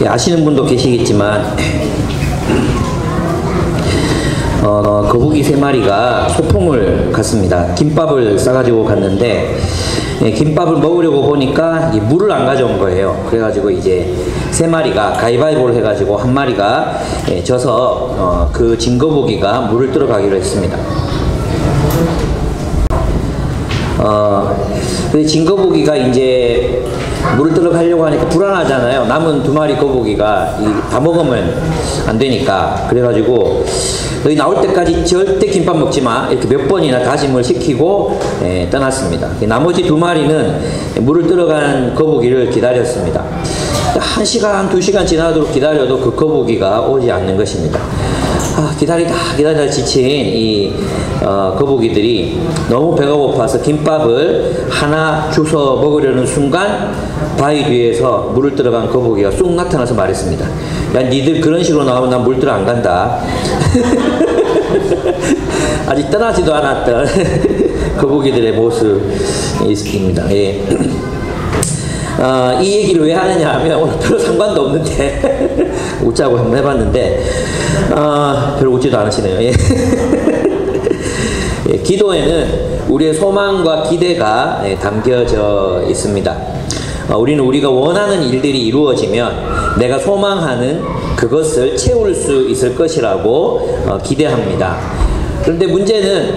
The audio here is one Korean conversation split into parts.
아시는 분도 계시겠지만 거북이 3마리가 소풍을 갔습니다. 김밥을 싸가지고 갔는데 김밥을 먹으려고 보니까 물을 안 가져온 거예요. 그래가지고 이제 3마리가 가위바위보를 해가지고 한 마리가 져서 그 진거북이가 물을 들어가기로 했습니다. 근데 진거북이가 이제 물을 들어가려고 하니까 불안하잖아요. 남은 2마리 거북이가 다 먹으면 안 되니까. 그래가지고 너희 나올 때까지 절대 김밥 먹지 마, 이렇게 몇 번이나 다짐을 시키고 떠났습니다. 나머지 2마리는 물을 들어간 거북이를 기다렸습니다. 1시간, 2시간 지나도록 기다려도 그 거북이가 오지 않는 것입니다. 기다리다 지친 이 거북이들이 너무 배가 고파서 김밥을 하나 주워 먹으려는 순간 바위 뒤에서 물을 들어간 거북이가 쑥 나타나서 말했습니다. 야, 니들 그런 식으로 나오면 난 물 들어 안 간다. 아직 떠나지도 않았던 거북이들의 모습입니다. 예. 이 얘기를 왜 하느냐 하면 오늘 별로 상관도 없는데 웃자고 한번 해봤는데 별로 웃지도 않으시네요. 예. 예, 기도에는 우리의 소망과 기대가 담겨져 있습니다. 우리는 우리가 원하는 일들이 이루어지면 내가 소망하는 그것을 채울 수 있을 것이라고 기대합니다. 그런데 문제는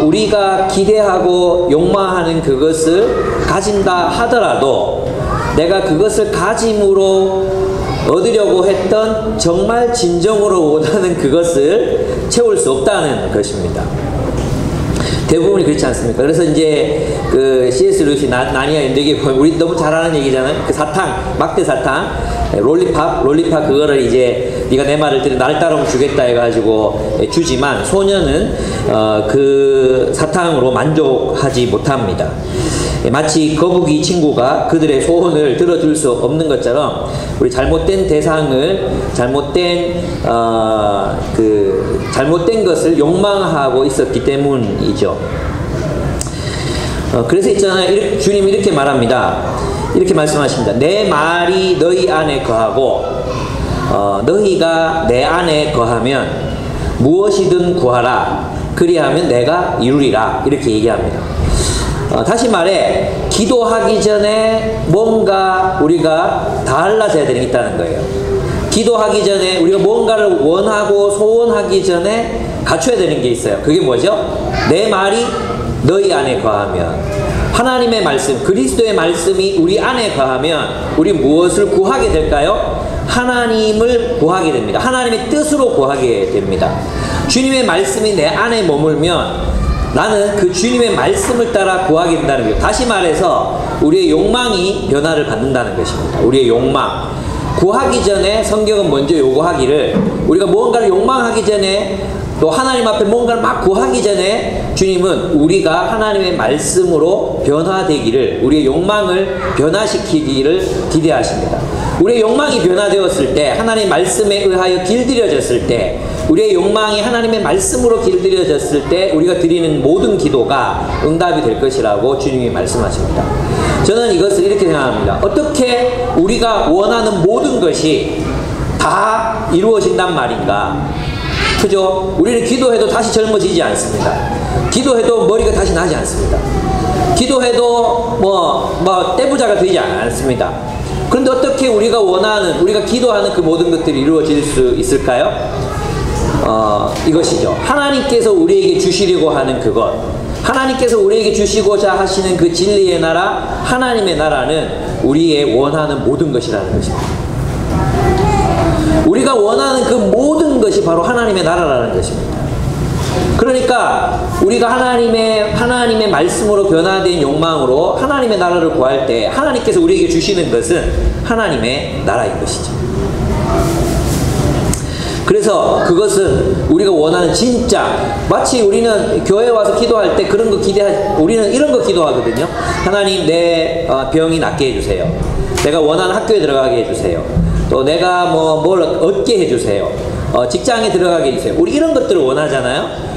우리가 기대하고 욕망하는 그것을 가진다 하더라도 내가 그것을 가짐으로 얻으려고 했던 정말 진정으로 원하는 그것을 채울 수 없다는 것입니다. 대부분이 그렇지 않습니까? 그래서 이제 그 C.S. 루이스 나니아 연대기에 보면 우리 너무 잘 아는 얘기잖아요. 그 사탕, 막대 사탕, 롤리팝 그거를 이제 네가 내 말을 들으면 나를 따라오면 주겠다 해가지고 주지만 소녀는 그 사탕으로 만족하지 못합니다. 마치 거북이 친구가 그들의 소원을 들어줄 수 없는 것처럼 우리 잘못된 대상을 잘못된 것을 욕망하고 있었기 때문이죠. 그래서 있잖아요. 주님이 이렇게 말합니다. 이렇게 말씀하십니다. 내 말이 너희 안에 거하고 너희가 내 안에 거하면 무엇이든 구하라. 그리하면 내가 이루리라. 이렇게 얘기합니다. 다시 말해 기도하기 전에 뭔가 우리가 달라져야 되는 게 있다는 거예요. 기도하기 전에 우리가 뭔가를 원하고 소원하기 전에 갖춰야 되는 게 있어요. 그게 뭐죠? 내 말이 너희 안에 거하면, 하나님의 말씀, 그리스도의 말씀이 우리 안에 거하면 우리 무엇을 구하게 될까요? 하나님을 구하게 됩니다. 하나님의 뜻으로 구하게 됩니다. 주님의 말씀이 내 안에 머물면 나는 그 주님의 말씀을 따라 구하게 된다는 거예요. 다시 말해서 우리의 욕망이 변화를 갖는다는 것입니다. 우리의 욕망. 구하기 전에 성경은 먼저 요구하기를, 우리가 무언가를 욕망하기 전에 또 하나님 앞에 뭔가를 막 구하기 전에 주님은 우리가 하나님의 말씀으로 변화되기를, 우리의 욕망을 변화시키기를 기대하십니다. 우리의 욕망이 변화되었을 때, 하나님의 말씀에 의하여 길들여졌을 때, 우리의 욕망이 하나님의 말씀으로 길들여졌을 때 우리가 드리는 모든 기도가 응답이 될 것이라고 주님이 말씀하십니다. 저는 이것을 이렇게 생각합니다. 어떻게 우리가 원하는 모든 것이 다 이루어진단 말인가? 그죠? 우리는 기도해도 다시 젊어지지 않습니다. 기도해도 머리가 다시 나지 않습니다. 기도해도 떼부자가 되지 않습니다. 그런데 어떻게 우리가 원하는, 우리가 기도하는 그 모든 것들이 이루어질 수 있을까요? 이것이죠. 하나님께서 우리에게 주시려고 하는 그것, 하나님께서 우리에게 주시고자 하시는 그 진리의 나라, 하나님의 나라는 우리의 원하는 모든 것이라는 것입니다. 우리가 원하는 그 모든 것이 바로 하나님의 나라라는 것입니다. 그러니까 우리가 하나님의 말씀으로 변화된 욕망으로 하나님의 나라를 구할 때 하나님께서 우리에게 주시는 것은 하나님의 나라인 것이죠. 그래서 그것은 우리가 원하는 진짜, 마치 우리는 교회에 와서 기도할 때 그런 거 우리는 이런 거 기도하거든요. 하나님, 내 병이 낫게 해주세요. 내가 원하는 학교에 들어가게 해주세요. 또 내가 뭘 얻게 해주세요. 직장에 들어가게 해주세요. 우리 이런 것들을 원하잖아요.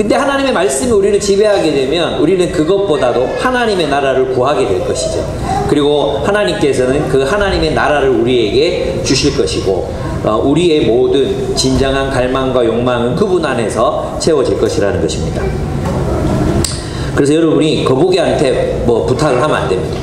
근데 하나님의 말씀이 우리를 지배하게 되면 우리는 그것보다도 하나님의 나라를 구하게 될 것이죠. 그리고 하나님께서는 그 하나님의 나라를 우리에게 주실 것이고 우리의 모든 진정한 갈망과 욕망은 그분 안에서 채워질 것이라는 것입니다. 그래서 여러분이 거북이한테 뭐 부탁을 하면 안 됩니다.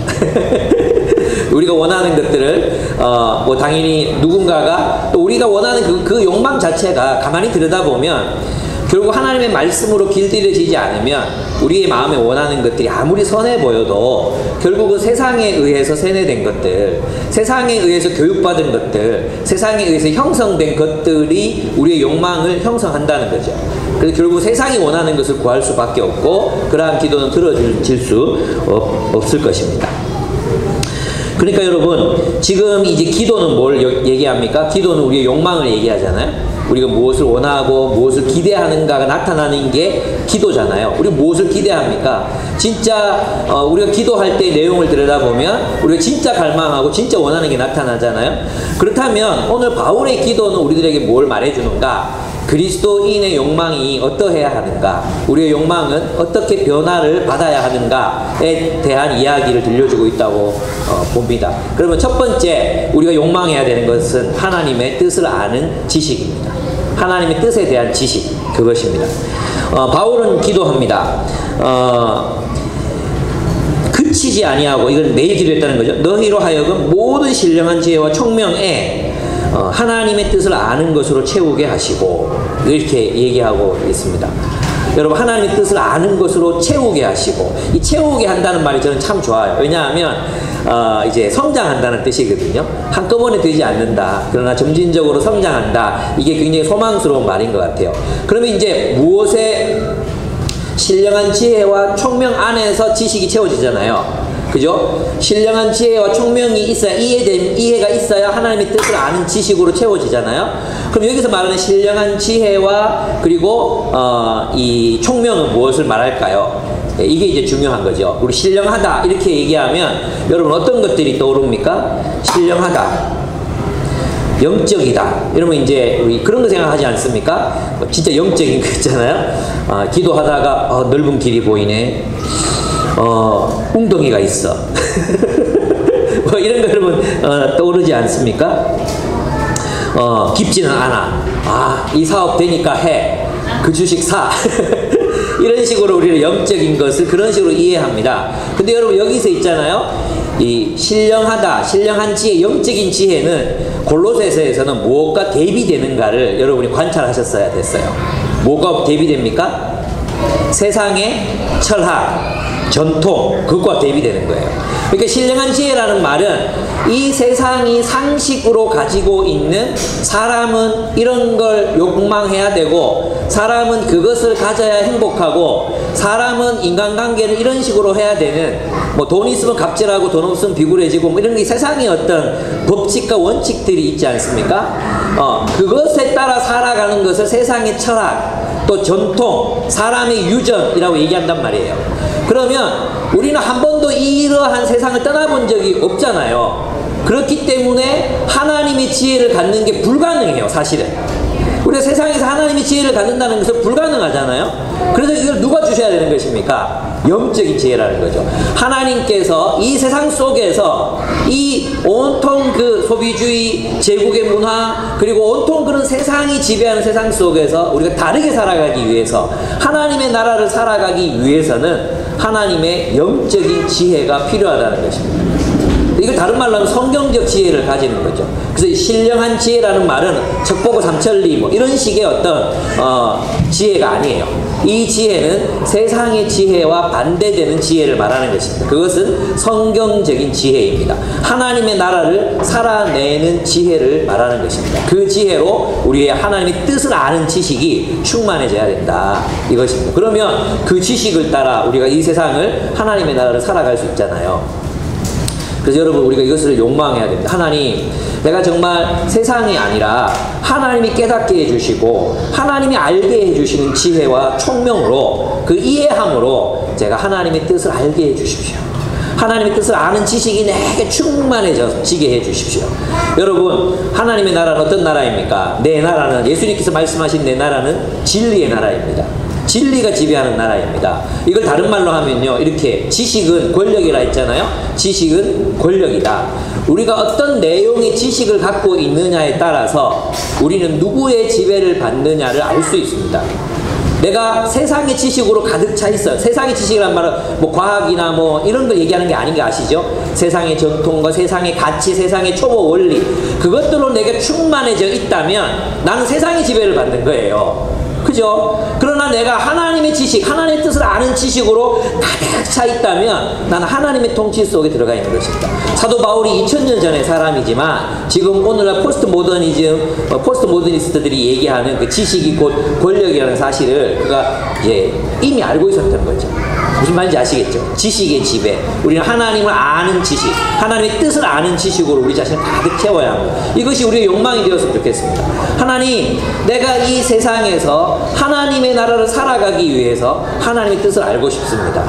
우리가 원하는 것들을 뭐 당연히 누군가가 또 우리가 원하는 그 욕망 자체가 가만히 들여다보면 결국 하나님의 말씀으로 길들여지지 않으면 우리의 마음에 원하는 것들이 아무리 선해 보여도 결국은 세상에 의해서 세뇌된 것들, 세상에 의해서 교육받은 것들, 세상에 의해서 형성된 것들이 우리의 욕망을 형성한다는 거죠. 그래서 결국 세상이 원하는 것을 구할 수밖에 없고 그러한 기도는 들어질 수 없을 것입니다. 그러니까 여러분, 지금 이제 기도는 뭘 얘기합니까? 기도는 우리의 욕망을 얘기하잖아요. 우리가 무엇을 원하고 무엇을 기대하는가가 나타나는 게 기도잖아요. 우리가 무엇을 기대합니까? 진짜 우리가 기도할 때 내용을 들여다보면 우리가 진짜 갈망하고 진짜 원하는 게 나타나잖아요. 그렇다면 오늘 바울의 기도는 우리들에게 뭘 말해주는가? 그리스도인의 욕망이 어떠해야 하는가, 우리의 욕망은 어떻게 변화를 받아야 하는가에 대한 이야기를 들려주고 있다고 봅니다. 그러면 첫 번째 우리가 욕망해야 되는 것은 하나님의 뜻을 아는 지식입니다. 하나님의 뜻에 대한 지식, 그것입니다. 바울은 기도합니다. 그치지 아니하고, 이건 매일 기도했다는 거죠. 너희로 하여금 모든 신령한 지혜와 총명에 하나님의 뜻을 아는 것으로 채우게 하시고, 이렇게 얘기하고 있습니다. 여러분, 하나님의 뜻을 아는 것으로 채우게 하시고, 이 채우게 한다는 말이 저는 참 좋아요. 왜냐하면 이제 성장한다는 뜻이거든요. 한꺼번에 되지 않는다, 그러나 점진적으로 성장한다, 이게 굉장히 소망스러운 말인 것 같아요. 그러면 이제 무엇에 신령한 지혜와 총명 안에서 지식이 채워지잖아요. 그죠? 신령한 지혜와 총명이 있어야, 이해가 있어야 하나님의 뜻을 아는 지식으로 채워지잖아요. 그럼 여기서 말하는 신령한 지혜와 그리고 이 총명은 무엇을 말할까요? 이게 이제 중요한 거죠. 우리 신령하다 이렇게 얘기하면 여러분 어떤 것들이 떠오릅니까? 신령하다, 영적이다, 이러면 이제 우리 그런 거 생각하지 않습니까? 진짜 영적인 거 있잖아요. 기도하다가 넓은 길이 보이네, 웅덩이가 있어. 뭐 이런 거 여러분 떠오르지 않습니까? 깊지는 않아. 이 사업 되니까 해. 그 주식 사. 이런 식으로 우리는 영적인 것을 그런 식으로 이해합니다. 근데 여러분 여기서 있잖아요. 이 신령하다, 신령한 지혜, 영적인 지혜는 골로새서에서는 무엇과 대비되는가를 여러분이 관찰하셨어야 됐어요. 뭐가 대비됩니까? 세상의 철학, 전통, 그것과 대비되는 거예요. 그러니까 신령한 지혜라는 말은 이 세상이 상식으로 가지고 있는, 사람은 이런 걸 욕망해야 되고, 사람은 그것을 가져야 행복하고, 사람은 인간관계를 이런 식으로 해야 되는, 뭐 돈 있으면 갑질하고 돈 없으면 비굴해지고, 뭐 이런 게 세상의 어떤 법칙과 원칙들이 있지 않습니까? 그것에 따라 살아가는 것을 세상의 철학, 또 전통, 사람의 유전이라고 얘기한단 말이에요. 그러면 우리는 한 번도 이러한 세상을 떠나본 적이 없잖아요. 그렇기 때문에 하나님의 지혜를 갖는 게 불가능해요, 사실은. 우리가 세상에서 하나님의 지혜를 갖는다는 것은 불가능하잖아요. 그래서 이걸 누가 주셔야 되는 것입니까? 영적인 지혜라는 거죠. 하나님께서 이 세상 속에서 이 온통 그 소비주의, 제국의 문화, 그리고 온통 그런 세상이 지배하는 세상 속에서 우리가 다르게 살아가기 위해서, 하나님의 나라를 살아가기 위해서는 하나님의 영적인 지혜가 필요하다는 것입니다. 이걸 다른 말로 하면 성경적 지혜를 가지는 거죠. 그래서 신령한 지혜라는 말은 척보고 삼천리 뭐 이런 식의 어떤 지혜가 아니에요. 이 지혜는 세상의 지혜와 반대되는 지혜를 말하는 것입니다. 그것은 성경적인 지혜입니다. 하나님의 나라를 살아내는 지혜를 말하는 것입니다. 그 지혜로 우리의 하나님의 뜻을 아는 지식이 충만해져야 된다, 이것입니다. 그러면 그 지식을 따라 우리가 이 세상을, 하나님의 나라를 살아갈 수 있잖아요. 그래서 여러분, 우리가 이것을 욕망해야 됩니다. 하나님, 내가 정말 세상이 아니라 하나님이 깨닫게 해주시고 하나님이 알게 해주시는 지혜와 총명으로, 그 이해함으로 제가 하나님의 뜻을 알게 해주십시오. 하나님의 뜻을 아는 지식이 내게 충만해지게 해주십시오. 여러분, 하나님의 나라는 어떤 나라입니까? 내 나라는, 예수님께서 말씀하신 내 나라는 진리의 나라입니다. 진리가 지배하는 나라입니다. 이걸 다른 말로 하면요, 이렇게 지식은 권력이라 했잖아요. 지식은 권력이다. 우리가 어떤 내용의 지식을 갖고 있느냐에 따라서 우리는 누구의 지배를 받느냐를 알 수 있습니다. 내가 세상의 지식으로 가득 차 있어요. 세상의 지식이란 말은 뭐 과학이나 뭐 이런 걸 얘기하는 게 아닌 게 아시죠? 세상의 전통과 세상의 가치, 세상의 초보 원리, 그것들로 내가 충만해져 있다면 나는 세상의 지배를 받는 거예요. 그죠? 그러나 내가 하나님의 지식, 하나님의 뜻을 아는 지식으로 가득 차 있다면 나는 하나님의 통치 속에 들어가 있는 것입니다. 사도 바울이 2000년 전의 사람이지만 지금 오늘날 포스트 모더니스트들이 얘기하는 그 지식이 곧 권력이라는 사실을 그가 이제 이미 알고 있었던 거죠. 무슨 말인지 아시겠죠? 지식의 지배. 우리는 하나님을 아는 지식, 하나님의 뜻을 아는 지식으로 우리 자신을 가득 채워야 합니다. 이것이 우리의 욕망이 되었으면 좋겠습니다. 하나님, 내가 이 세상에서 하나님의 나라를 살아가기 위해서 하나님의 뜻을 알고 싶습니다.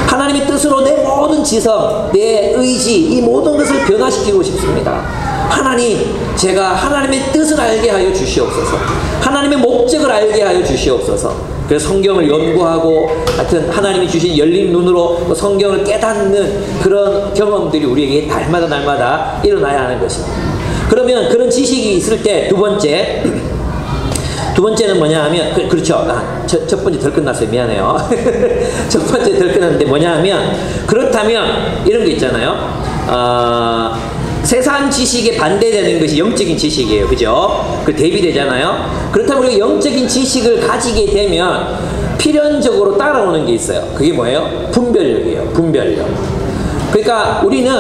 하나님의 뜻으로 내 모든 지성, 내 의지, 이 모든 것을 변화시키고 싶습니다. 하나님, 제가 하나님의 뜻을 알게 하여 주시옵소서. 하나님의 목적을 알게 하여 주시옵소서. 그래서 성경을 연구하고 하여튼 하나님이 주신 열린 눈으로 성경을 깨닫는 그런 경험들이 우리에게 날마다 일어나야 하는 것입니다. 그러면 그런 지식이 있을 때 두 번째는 뭐냐 하면 그렇죠. 첫 번째 덜 끝났어요. 미안해요. 첫 번째 덜 끝났는데 뭐냐 하면 그렇다면 이런 게 있잖아요. 세상 지식에 반대되는 것이 영적인 지식이에요. 그죠? 그 대비되잖아요. 그렇다면 우리가 영적인 지식을 가지게 되면 필연적으로 따라오는 게 있어요. 그게 뭐예요? 분별력이에요. 분별력. 그러니까 우리는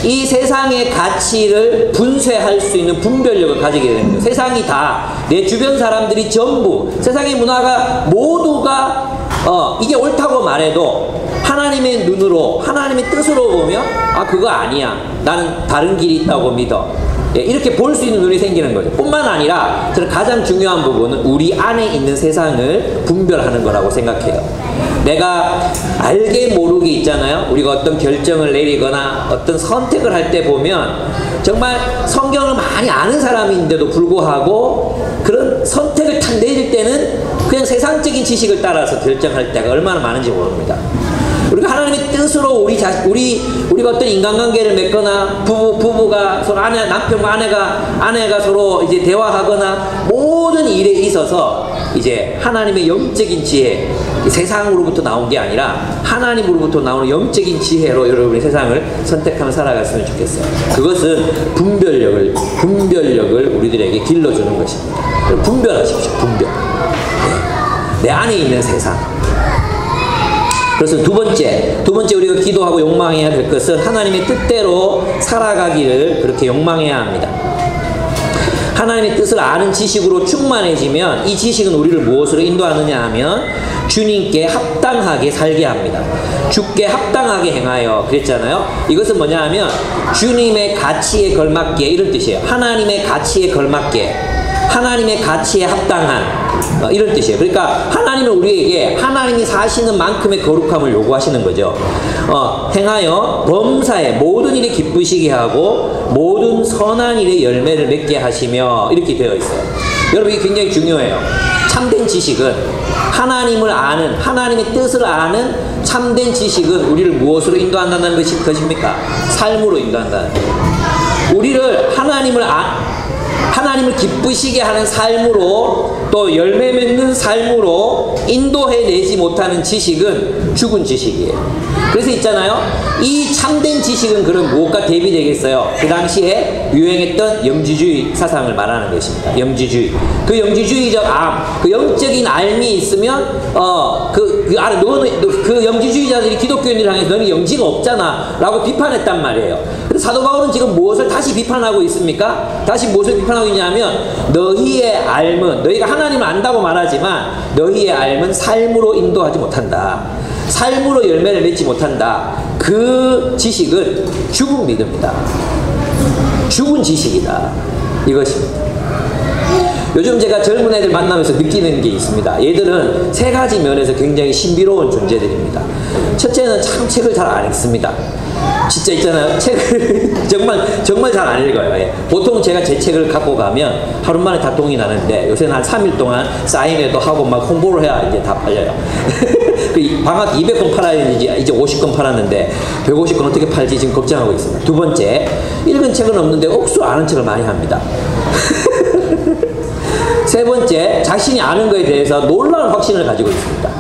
이 세상의 가치를 분쇄할 수 있는 분별력을 가지게 되는 거예요. 세상이 다, 내 주변 사람들이 전부, 세상의 문화가 모두가 이게 옳다고 말해도 하나님의 눈으로, 하나님의 뜻으로 보면 그거 아니야. 나는 다른 길이 있다고 믿어. 이렇게 볼 수 있는 눈이 생기는 거죠. 뿐만 아니라 저는 가장 중요한 부분은 우리 안에 있는 세상을 분별하는 거라고 생각해요. 내가 알게 모르게 있잖아요. 우리가 어떤 결정을 내리거나 어떤 선택을 할 때 보면 정말 성경을 많이 아는 사람인데도 불구하고 그런 선택을 탁 내릴 때는 그냥 세상적인 지식을 따라서 결정할 때가 얼마나 많은지 모릅니다. 우리가 하나님의 뜻으로 우리가 어떤 인간관계를 맺거나 부부가 서로 남편과 아내가 서로 이제 대화하거나 모든 일에 있어서 이제 하나님의 영적인 지혜, 세상으로부터 나온 게 아니라 하나님으로부터 나오는 영적인 지혜로 여러분이 세상을 선택하며 살아갔으면 좋겠어요. 그것은 분별력을 우리들에게 길러주는 것입니다. 분별하십시오. 분별. 내 안에 있는 세상. 그래서 두 번째 우리가 기도하고 욕망해야 될 것은 하나님의 뜻대로 살아가기를 그렇게 욕망해야 합니다. 하나님의 뜻을 아는 지식으로 충만해지면 이 지식은 우리를 무엇으로 인도하느냐 하면 주님께 합당하게 살게 합니다. 주께 합당하게 행하여 그랬잖아요. 이것은 뭐냐 하면 주님의 가치에 걸맞게 이런 뜻이에요. 하나님의 가치에 걸맞게, 하나님의 가치에 합당한 이런 뜻이에요. 그러니까 하나님은 우리에게 하나님이 사시는 만큼의 거룩함을 요구하시는 거죠. 행하여 범사에 모든 일에 기쁘시게 하고 모든 선한 일에 열매를 맺게 하시며 이렇게 되어 있어요. 여러분 이게 굉장히 중요해요. 참된 지식은 하나님을 아는, 하나님의 뜻을 아는 참된 지식은 우리를 무엇으로 인도한다는 것입니까? 삶으로 인도한다는 거예요. 우리를 하나님을 기쁘시게 하는 삶으로 또 열매 맺는 삶으로 인도해내지 못하는 지식은 죽은 지식이에요. 그래서 있잖아요. 이 참된 지식은 그럼 무엇과 대비되겠어요? 그 당시에 유행했던 영지주의 사상을 말하는 것입니다. 영지주의. 그 영지주의적 그 영적인 알미 있으면 그 영지주의자들이 기독교인들을 향해서 너는 영지가 없잖아 라고 비판했단 말이에요. 근데 사도 바울은 지금 무엇을 다시 비판하고 있습니까? 다시 무엇을 비판하고 있냐면 너희의 알은, 너희가 하나님을 안다고 말하지만 너희의 알은 삶으로 인도하지 못한다. 삶으로 열매를 맺지 못한다. 그 지식은 죽은 믿음이다. 죽은 지식이다. 이것입니다. 요즘 제가 젊은 애들 만나면서 느끼는 게 있습니다. 얘들은 세 가지 면에서 굉장히 신비로운 존재들입니다. 첫째는 참 책을 잘 안 읽습니다. 진짜 있잖아요. 책을 정말 잘 안 읽어요. 예. 보통 제가 제 책을 갖고 가면 하루 만에 다 동이 나는데 요새는 한 3일 동안 사인회도 하고 막 홍보를 해야 이제 다 팔려요. 방학 200권 팔아야 되는지 이제 50권 팔았는데 150권 어떻게 팔지 지금 걱정하고 있습니다. 두 번째, 읽은 책은 없는데 억수 아는 척을 많이 합니다. 세 번째, 자신이 아는 것에 대해서 놀라운 확신을 가지고 있습니다.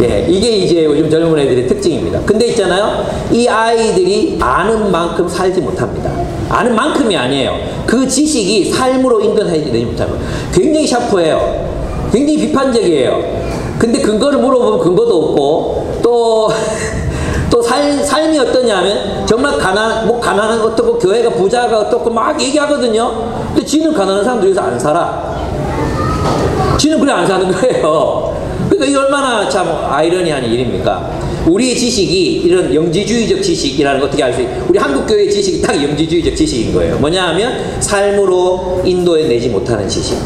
예, 이게 이제 요즘 젊은 애들의 특징입니다. 근데 있잖아요, 이 아이들이 아는 만큼 살지 못합니다. 아는 만큼이 아니에요. 그 지식이 삶으로 인도하지 못합니다. 굉장히 샤프해요. 굉장히 비판적이에요. 근데 근거를 물어보면 근거도 없고, 또 삶이 어떠냐면 정말 가난한 어떻고 교회가 부자가 어떻고 막 얘기하거든요. 근데 지는 가난한 사람들 여기서 안 살아. 지는 그래 안 사는 거예요. 그러니까 이게 얼마나 참 아이러니한 일입니까? 우리의 지식이 이런 영지주의적 지식이라는 거 어떻게 알 수 있어요? 우리 한국교회의 지식이 딱 영지주의적 지식인 거예요. 뭐냐 하면 삶으로 인도해내지 못하는 지식.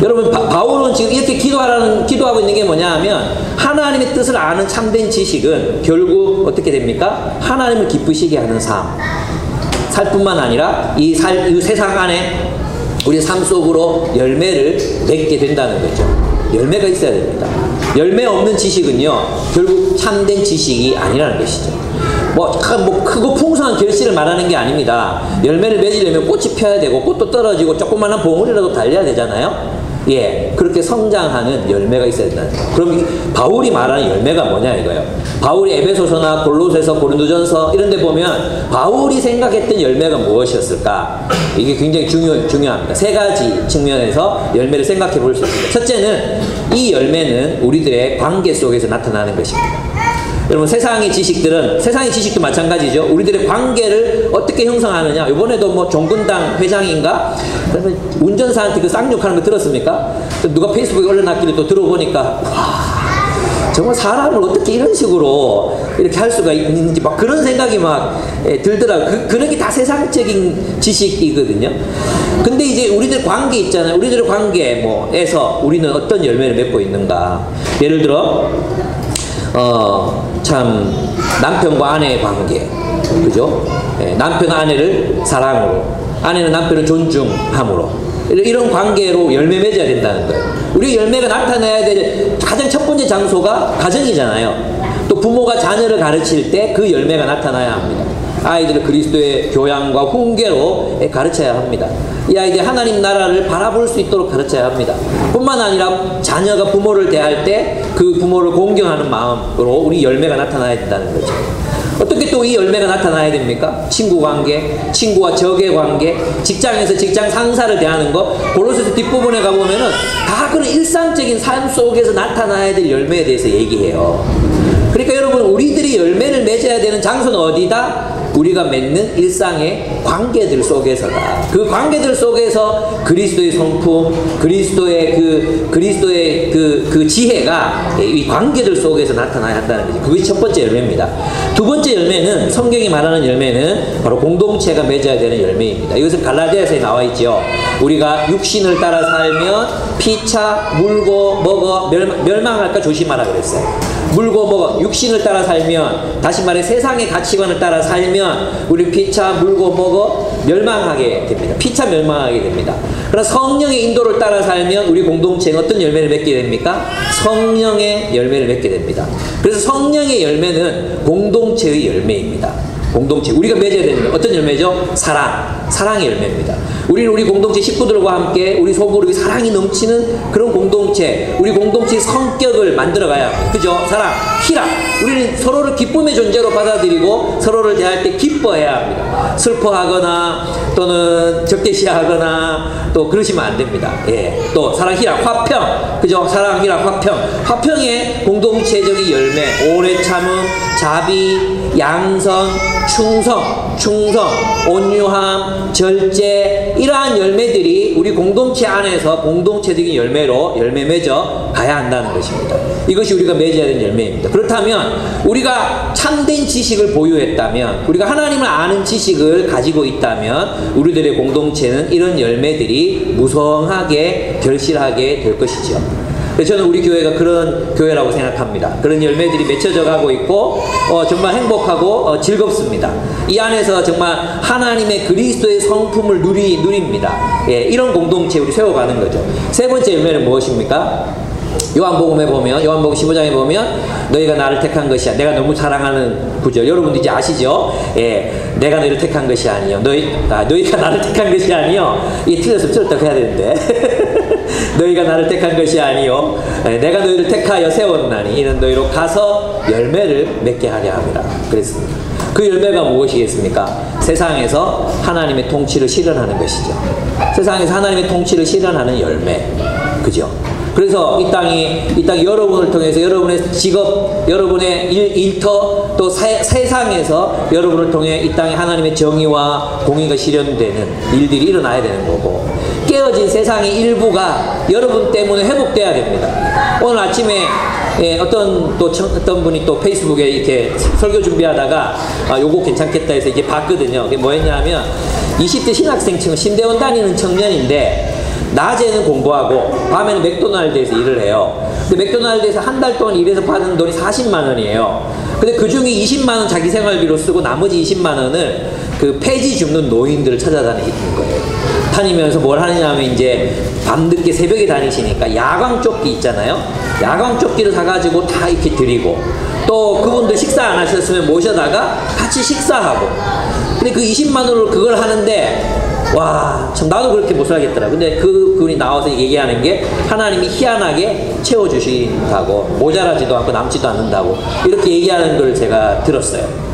여러분 바울은 지금 이렇게 기도하고 있는 게 뭐냐 하면 하나님의 뜻을 아는 참된 지식은 결국 어떻게 됩니까? 하나님을 기쁘시게 하는 삶. 살뿐만 아니라 이 세상 안에 우리 삶 속으로 열매를 맺게 된다는 거죠. 열매가 있어야 됩니다. 열매 없는 지식은요, 결국 참된 지식이 아니라는 것이죠. 뭐 크고 풍성한 결실을 말하는 게 아닙니다. 열매를 맺으려면 꽃이 펴야 되고 꽃도 떨어지고 조그마한 봉우리라도 달려야 되잖아요. 예, 그렇게 성장하는 열매가 있어야 된다. 그럼 바울이 말하는 열매가 뭐냐 이거예요. 바울이 에베소서나 골로새서, 고린도전서 이런 데 보면 바울이 생각했던 열매가 무엇이었을까? 이게 굉장히 중요합니다. 세 가지 측면에서 열매를 생각해 볼 수 있습니다. 첫째는 이 열매는 우리들의 관계 속에서 나타나는 것입니다. 여러분 세상의 지식도 마찬가지죠. 우리들의 관계를 어떻게 형성하느냐. 이번에도 뭐 종군당 회장인가 그러면 운전사한테 그 쌍욕하는 거 들었습니까? 누가 페이스북에 올려놨길래 또 들어보니까 와, 정말 사람을 어떻게 이런 식으로 이렇게 할 수가 있는지 막 그런 생각이 막 들더라고요. 그런 게 다 세상적인 지식이거든요. 근데 이제 우리들 관계 있잖아요. 우리들의 관계에서 우리는 어떤 열매를 맺고 있는가. 예를 들어 참 남편과 아내의 관계, 그죠? 예, 남편 아내를 사랑으로, 아내는 남편을 존중함으로 이런 관계로 열매 맺어야 된다는 거예요. 우리 열매가 나타나야 될 가장 첫 번째 장소가 가정이잖아요. 또 부모가 자녀를 가르칠 때 그 열매가 나타나야 합니다. 아이들을 그리스도의 교양과 훈계로 가르쳐야 합니다. 이 아이들이 하나님 나라를 바라볼 수 있도록 가르쳐야 합니다. 뿐만 아니라 자녀가 부모를 대할 때 그 부모를 공경하는 마음으로 우리 열매가 나타나야 된다는 거죠. 어떻게 또 이 열매가 나타나야 됩니까? 친구 관계, 친구와 적의 관계, 직장에서 직장 상사를 대하는 거, 골로새서 뒷부분에 가보면은 다 그런 일상적인 삶 속에서 나타나야 될 열매에 대해서 얘기해요. 그러니까 여러분 우리들이 열매를 맺어야 되는 장소는 어디다? 우리가 맺는 일상의 관계들 속에서다. 그 관계들 속에서 그리스도의 성품, 그리스도의 그 지혜가 이 관계들 속에서 나타나야 한다는 거죠. 그것이 첫 번째 열매입니다. 두 번째 열매는 성경이 말하는 열매는 바로 공동체가 맺어야 되는 열매입니다. 이것은 갈라디아서에 나와 있죠. 우리가 육신을 따라 살면 피차 물고 먹어 멸망할까 조심하라 그랬어요. 물고 먹어 육신을 따라 살면, 다시 말해 세상의 가치관을 따라 살면 우리 피차 물고 먹어 멸망하게 됩니다. 피차 멸망하게 됩니다. 그러나 성령의 인도를 따라 살면 우리 공동체는 어떤 열매를 맺게 됩니까? 성령의 열매를 맺게 됩니다. 그래서 성령의 열매는 공동체의 열매입니다. 공동체, 우리가 맺어야 되는 어떤 열매죠? 사랑의 열매입니다. 우리는 우리 공동체 식구들과 함께 우리 속으로 사랑이 넘치는 그런 공동체, 우리 공동체의 성격을 만들어가야 합니다. 그죠? 사랑, 희락. 우리는 서로를 기쁨의 존재로 받아들이고 서로를 대할 때 기뻐해야 합니다. 슬퍼하거나 또는 적대시하거나 또 그러시면 안 됩니다. 예. 또 사랑, 희락, 화평. 그죠? 사랑, 희락, 화평. 화평의 공동체적인 열매, 오래 참음, 자비, 양선, 충성, 온유함, 절제, 이러한 열매들이 우리 공동체 안에서 공동체적인 열매로 열매 맺어 가야 한다는 것입니다. 이것이 우리가 맺어야 되는 열매입니다. 그렇다면 우리가 참된 지식을 보유했다면, 우리가 하나님을 아는 지식을 가지고 있다면 우리들의 공동체는 이런 열매들이 무성하게 결실하게 될 것이죠. 저는 우리 교회가 그런 교회라고 생각합니다. 그런 열매들이 맺혀져 가고 있고 정말 행복하고 즐겁습니다. 이 안에서 정말 하나님의 그리스도의 성품을 누립니다. 예, 이런 공동체 우리 세워가는 거죠. 세 번째 열매는 무엇입니까? 요한복음에 보면, 요한복음 15장에 보면 너희가 나를 택한 것이야. 내가 너무 사랑하는 구절, 여러분도 이제 아시죠? 예, 내가 너희를 택한 것이 아니요 너희가 나를 택한 것이 아니요. 이게 틀렸으면 절대 해야 되는데 너희가 나를 택한 것이 아니요 내가 너희를 택하여 세웠나니 이는 너희로 가서 열매를 맺게 하려 함이라 그랬습니다. 그 열매가 무엇이겠습니까? 세상에서 하나님의 통치를 실현하는 것이죠. 세상에서 하나님의 통치를 실현하는 열매, 그죠? 그래서 이 땅이 여러분을 통해서 여러분의 직업, 여러분의 일터, 또 세상에서 여러분을 통해 이 땅에 하나님의 정의와 공의가 실현되는 일들이 일어나야 되는 거고, 깨어진 세상의 일부가 여러분 때문에 회복돼야 됩니다. 오늘 아침에 어떤 분이 또 페이스북에 이렇게 설교 준비하다가 요거 괜찮겠다 해서 이게 봤거든요. 그게 뭐였냐면 20대 신학생층, 신대원 다니는 청년인데 낮에는 공부하고 밤에는 맥도날드에서 일을 해요. 근데 맥도날드에서 한 달 동안 일해서 받은 돈이 40만 원이에요. 근데 그 중에 20만 원 자기 생활비로 쓰고 나머지 20만 원을 그 폐지 줍는 노인들을 찾아다니는 거예요. 다니면서 뭘 하느냐면 이제 밤늦게 새벽에 다니시니까 야광 조끼 있잖아요. 야광 조끼를 사가지고 다 이렇게 드리고, 또 그분들 식사 안 하셨으면 모셔다가 같이 식사하고. 근데 그 20만 원으로 그걸 하는데 와, 참 나도 그렇게 못 살겠더라. 근데 그분이 나와서 얘기하는 게 하나님이 희한하게 채워주신다고, 모자라지도 않고 남지도 않는다고 이렇게 얘기하는 걸 제가 들었어요.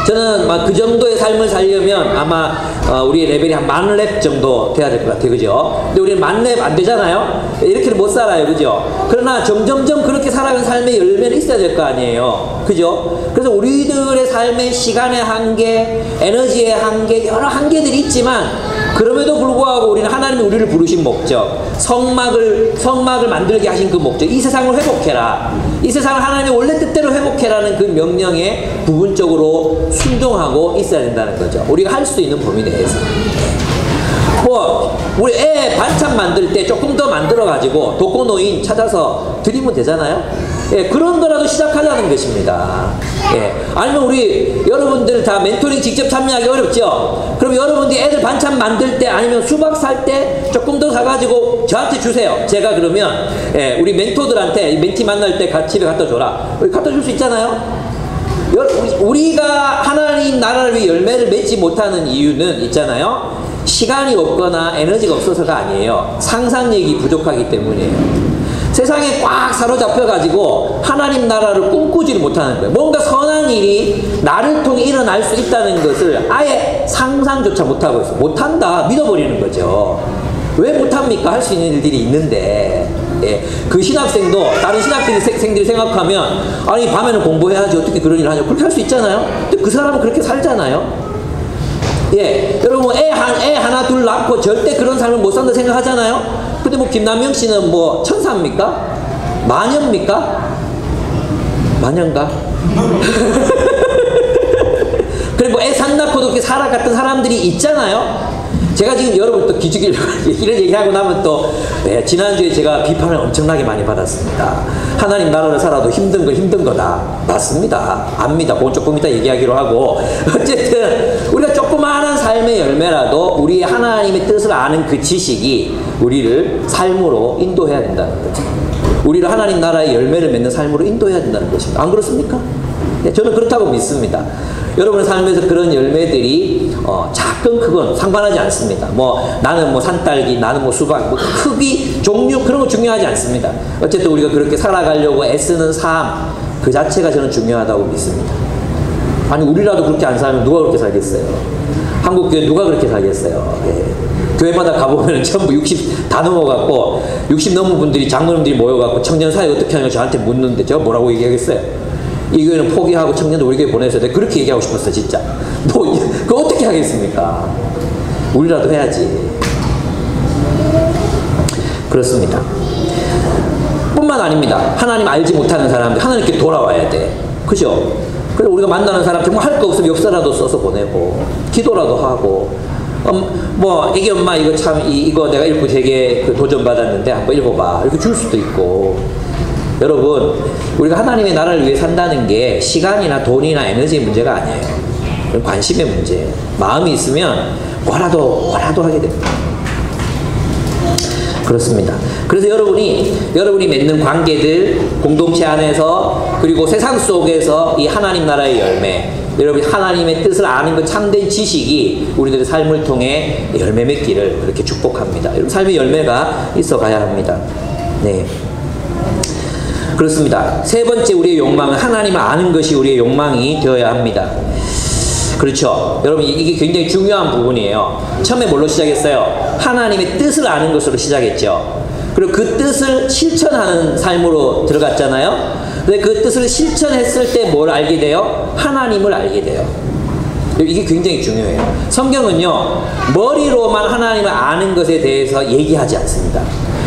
저는 막 그 정도의 삶을 살려면 아마 우리 레벨이 한 10,000렙 정도 돼야 될 것 같아요. 그죠? 근데 우리는 10,000렙 안 되잖아요? 이렇게는 못 살아요. 그죠? 그러나 점점점 그렇게 살아가는 삶의 열매는 있어야 될 거 아니에요. 그죠? 그래서 우리들의 삶의 시간의 한계, 에너지의 한계, 여러 한계들이 있지만 그럼에도 불구하고 우리는 하나님이 우리를 부르신 목적, 성막을 만들게 하신 그 목적, 이 세상을 회복해라, 이 세상을 하나님의 원래 뜻대로 회복해라는 그 명령에 부분적으로 순종하고 있어야 된다는 거죠. 우리가 할 수 있는 범위 내에서. 우리 애 반찬 만들 때 조금 더 만들어가지고 독거노인 찾아서 드리면 되잖아요. 예, 그런 거라도 시작하자는 것입니다. 예, 아니면 우리 여러분들 다 멘토링 직접 참여하기 어렵죠? 그럼 여러분들이 애들 반찬 만들 때 아니면 수박 살 때 조금 더 사가지고 저한테 주세요. 제가 그러면 우리 멘토들한테 멘티 만날 때 집에 갖다 줘라. 갖다 줄 수 있잖아요? 우리가 하나님 나라를 위해 열매를 맺지 못하는 이유는 있잖아요. 시간이 없거나 에너지가 없어서가 아니에요. 상상력이 부족하기 때문이에요. 세상에 꽉 사로잡혀가지고 하나님 나라를 꿈꾸지를 못하는 거예요. 뭔가 선한 일이 나를 통해 일어날 수 있다는 것을 아예 상상조차 못하고 있어요. 못한다, 믿어버리는 거죠. 왜 못합니까? 할 수 있는 일들이 있는데. 예, 그 신학생도 다른 신학생들이 생각하면 아니 밤에는 공부해야지 어떻게 그런 일을 하냐고 그렇게 할 수 있잖아요. 근데 그 사람은 그렇게 살잖아요. 예, 여러분 애 하나 둘 낳고 절대 그런 삶을 못 산다 생각하잖아요. 근데 뭐 김남영 씨는 뭐 천사입니까? 마녀입니까? 마녀인가? 그리고 뭐 애 산 낳고도 그렇게 살아갔던 사람들이 있잖아요. 제가 지금 여러분 또 기죽이려고 이런 얘기하고 나면 또 지난주에 제가 비판을 엄청나게 많이 받았습니다. 하나님 나라를 살아도 힘든 건 힘든 거다. 맞습니다. 압니다. 그건 조금 이따 얘기하기로 하고, 어쨌든 우리가 조그마한 삶의 열매라도 우리 하나님의 뜻을 아는 그 지식이 우리를 삶으로 인도해야 된다는 거죠. 우리를 하나님 나라의 열매를 맺는 삶으로 인도해야 된다는 것입니다. 안 그렇습니까? 저는 그렇다고 믿습니다. 여러분의 삶에서 그런 열매들이 작건 크건 상관하지 않습니다. 나는 산딸기, 나는 수박, 크기, 종류 그런 거 중요하지 않습니다. 어쨌든 우리가 그렇게 살아가려고 애쓰는 삶 그 자체가 저는 중요하다고 믿습니다. 아니 우리라도 그렇게 안 살면 누가 그렇게 살겠어요? 한국교회 누가 그렇게 살겠어요? 예. 교회마다 가보면 전부 60 다 넘어갔고 60 넘은 분들이 장로님들이 모여갖고 청년 사회 어떻게 하냐고 저한테 묻는데 제가 뭐라고 얘기하겠어요? 이 교회는 포기하고 청년들 우리 교회 보내서 내가 그렇게 얘기하고 싶었어 진짜. 그거 어떻게 하겠습니까? 우리라도 해야지. 그렇습니다. 뿐만 아닙니다. 하나님 알지 못하는 사람들 하나님께 돌아와야 돼. 그죠? 그래서 우리가 만나는 사람 정말 할 거 없으면 역사라도 써서 보내고 기도라도 하고 뭐 애기 엄마 이거 참 이거 내가 읽고 되게 도전받았는데 한번 읽어봐 이렇게 줄 수도 있고. 여러분 우리가 하나님의 나라를 위해 산다는 게 시간이나 돈이나 에너지의 문제가 아니에요. 관심의 문제예요. 마음이 있으면 뭐라도 하게 됩니다. 그렇습니다. 그래서 여러분이 맺는 관계들, 공동체 안에서 그리고 세상 속에서 이 하나님 나라의 열매, 여러분 하나님의 뜻을 아는 그 참된 지식이 우리들의 삶을 통해 열매 맺기를 그렇게 축복합니다. 여러분 삶의 열매가 있어가야 합니다. 네. 그렇습니다. 세 번째 우리의 욕망은 하나님을 아는 것이 우리의 욕망이 되어야 합니다. 그렇죠. 여러분 이게 굉장히 중요한 부분이에요. 처음에 뭘로 시작했어요? 하나님의 뜻을 아는 것으로 시작했죠. 그리고 그 뜻을 실천하는 삶으로 들어갔잖아요. 근데 그 뜻을 실천했을 때 뭘 알게 돼요? 하나님을 알게 돼요. 이게 굉장히 중요해요. 성경은요 머리로만 하나님을 아는 것에 대해서 얘기하지 않습니다.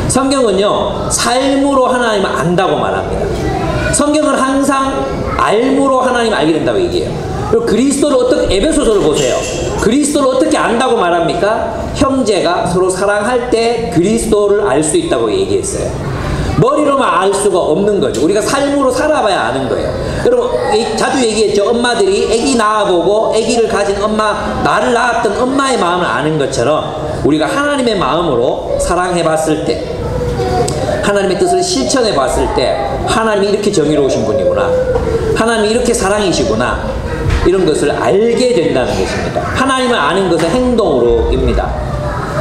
성경은요 삶으로 하나님을 안다고 말합니다. 성경은 항상 알므로 하나님을 알게 된다고 얘기해요. 그리고 그리스도를 어떻게, 에베소서를 보세요. 그리스도를 어떻게 안다고 말합니까? 형제가 서로 사랑할 때 그리스도를 알 수 있다고 얘기했어요. 머리로만 알 수가 없는 거죠. 우리가 삶으로 살아봐야 아는 거예요. 여러분 자주 얘기했죠. 엄마들이 아기 낳아보고 아기를 가진 엄마, 나를 낳았던 엄마의 마음을 아는 것처럼 우리가 하나님의 마음으로 사랑해봤을 때, 하나님의 뜻을 실천해 봤을 때 하나님이 이렇게 정의로우신 분이구나, 하나님이 이렇게 사랑이시구나, 이런 것을 알게 된다는 것입니다. 하나님을 아는 것은 행동으로입니다.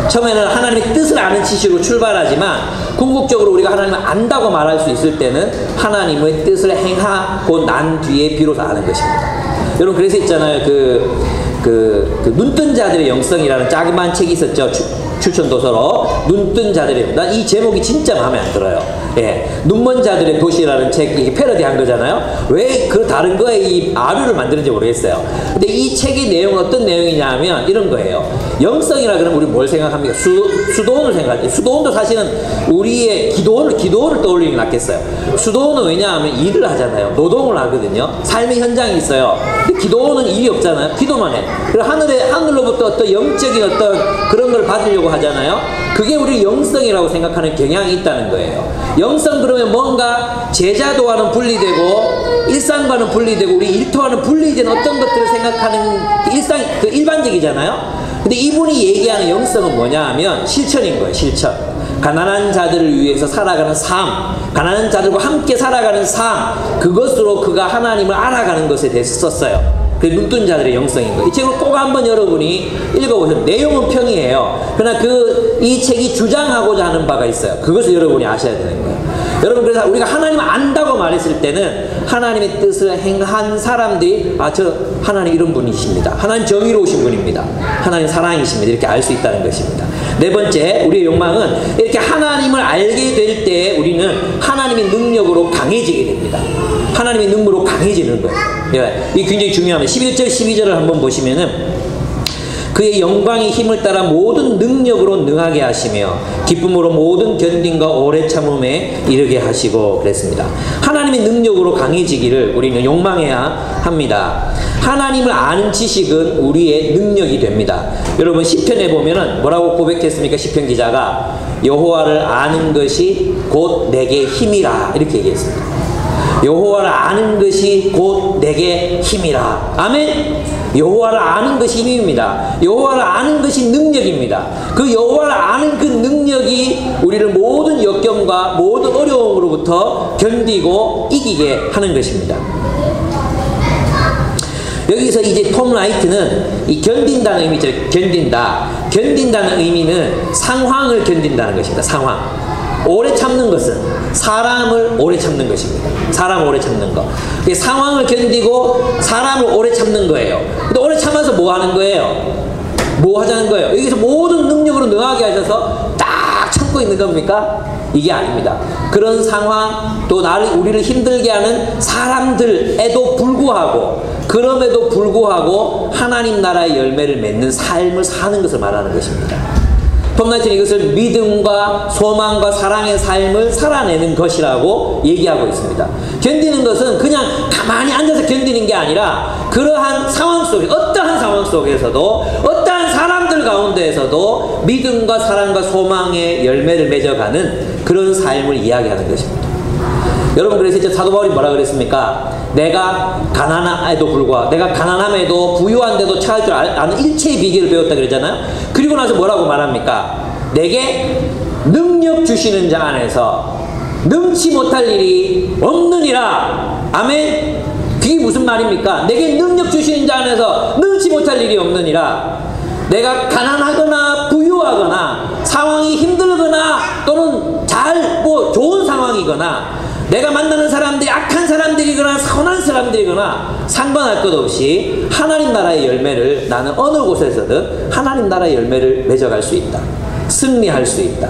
처음에는 하나님의 뜻을 아는 지식으로 출발하지만 궁극적으로 우리가 하나님을 안다고 말할 수 있을 때는 하나님의 뜻을 행하고 난 뒤에 비로소 아는 것입니다. 여러분 그래서 있잖아요. 눈뜬 자들의 영성이라는 자그마한 책이 있었죠. 추천도서로 눈뜬 자들의, 난 이 제목이 진짜 마음에 안 들어요. 예, 눈먼 자들의 도시라는 책, 이게 패러디한 거잖아요. 왜 그 다른 거에 이 아류를 만드는지 모르겠어요. 근데 이 책의 내용은 어떤 내용이냐면 이런 거예요. 영성이라 그러면 우리 뭘 생각합니까? 수도원을 생각해요. 수도원도 사실은 우리의 기도원을 떠올리는 게 낫겠어요. 수도원은 왜냐하면 일을 하잖아요. 노동을 하거든요. 삶의 현장이 있어요. 근데 기도원은 일이 없잖아요. 기도만 해. 그리고 하늘로부터 어떤 영적인 어떤 그런 걸 받으려고 하잖아요. 그게 우리 영성이라고 생각하는 경향이 있다는 거예요. 영성 그러면 뭔가 제자도와는 분리되고 일상과는 분리되고 우리 일터와는 분리된 어떤 것들을 생각하는 일반적이잖아요. 근데 이분이 얘기하는 영성은 뭐냐 하면 실천인 거예요. 실천. 가난한 자들을 위해서 살아가는 삶, 가난한 자들과 함께 살아가는 삶, 그것으로 그가 하나님을 알아가는 것에 대해서 썼어요. 그 눈뜬 자들의 영성인 거예요. 이 책을 꼭 한번 여러분이 읽어보세요. 내용은 평이에요. 그러나 이 책이 주장하고자 하는 바가 있어요. 그것을 여러분이 아셔야 되는 거예요. 여러분 그래서 우리가 하나님을 안다고 말했을 때는 하나님의 뜻을 행한 사람들이 저 하나님 이런 분이십니다. 하나님 정의로우신 분입니다. 하나님 사랑이십니다. 이렇게 알 수 있다는 것입니다. 네 번째 우리의 욕망은 이렇게 하나님을 알게 될 때 우리는 하나님의 능력으로 강해지게 됩니다. 하나님의 능력으로 강해지는 거예요. 예, 이게 굉장히 중요합니다. 11절 12절을 한번 보시면은 그의 영광의 힘을 따라 모든 능력으로 능하게 하시며 기쁨으로 모든 견딘과 오래 참음에 이르게 하시고 그랬습니다. 하나님의 능력으로 강해지기를 우리는 욕망해야 합니다. 하나님을 아는 지식은 우리의 능력이 됩니다. 여러분 시편에 보면은 뭐라고 고백했습니까? 시편 기자가 여호와를 아는 것이 곧 내게 힘이라 이렇게 얘기했습니다. 여호와를 아는 것이 곧 내게 힘이라. 아멘. 여호와를 아는 것이 힘입니다. 여호와를 아는 것이 능력입니다. 그 여호와를 아는 그 능력이 우리를 모든 역경과 모든 어려움으로부터 견디고 이기게 하는 것입니다. 여기서 이제 톰 라이트는 이 견딘다는 의미죠. 견딘다는 의미는 상황을 견딘다는 것입니다. 상황. 오래 참는 것은 사람을 오래 참는 것입니다. 사람을 오래 참는 거. 상황을 견디고 사람을 오래 참는 거예요. 근데 오래 참아서 뭐 하는 거예요? 뭐 하자는 거예요? 여기서 모든 능력으로 능하게 하셔서 딱 참고 참고 있는 겁니까? 이게 아닙니다. 그런 상황, 또 우리를 힘들게 하는 사람들에도 불구하고, 그럼에도 불구하고 하나님 나라의 열매를 맺는 삶을 사는 것을 말하는 것입니다. 톰나이트는 이것을 믿음과 소망과 사랑의 삶을 살아내는 것이라고 얘기하고 있습니다. 견디는 것은 그냥 가만히 앉아서 견디는 게 아니라 그러한 상황 속에, 어떠한 상황 속에서도, 어떠한 사람들 가운데에서도 믿음과 사랑과 소망의 열매를 맺어가는 그런 삶을 이야기하는 것입니다. 여러분, 그래서 이제 사도 바울이 뭐라 그랬습니까? 내가 가난함에도 부유한데도 차할 줄 아는 일체의 비결을 배웠다 그랬잖아요. 그리고 나서 뭐라고 말합니까? 내게 능력 주시는 자 안에서 능치 못할 일이 없느니라. 아멘. 그게 무슨 말입니까? 내게 능력 주시는 자 안에서 능치 못할 일이 없느니라. 내가 가난하거나 부유하거나 상황이 힘들거나 또는 좋은 상황이거나 내가 만나는 사람들이 악한 사람들이거나 선한 사람들이거나 상관할 것 없이 하나님 나라의 열매를 나는 어느 곳에서든 하나님 나라의 열매를 맺어갈 수 있다. 승리할 수 있다.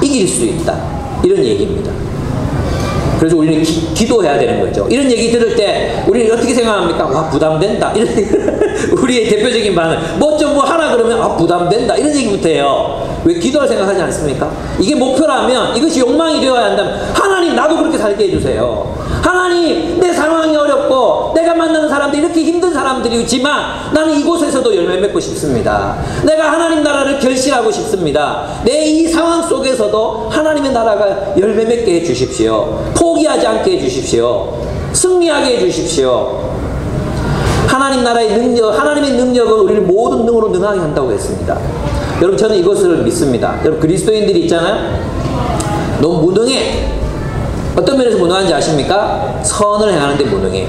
이길 수 있다. 이런 얘기입니다. 그래서 우리는 기도해야 되는 거죠. 이런 얘기 들을 때 우리는 어떻게 생각합니까? 와, 부담된다. 이런 우리의 대표적인 반응. 뭐 하라 그러면 부담된다. 이런 얘기부터 해요. 왜 기도할 생각하지 않습니까? 이게 목표라면, 이것이 욕망이 되어야 한다면 하나님, 나도 그렇게 살게 해주세요. 하나님, 내 상황이 어렵고 내가 만나는 사람들이 이렇게 힘든 사람들이지만 나는 이곳에서도 열매 맺고 싶습니다. 내가 하나님 나라를 결실하고 싶습니다. 내 이 상황 속에서도 하나님의 나라가 열매 맺게 해주십시오. 포기하지 않게 해주십시오. 승리하게 해주십시오. 하나님 나라의 능력, 하나님의 능력은 우리를 모든 능으로 능하게 한다고 했습니다. 여러분, 저는 이것을 믿습니다. 여러분, 그리스도인들이 있잖아요. 너무 무능해. 어떤 면에서 무능한지 아십니까? 선을 행하는 데 무능해.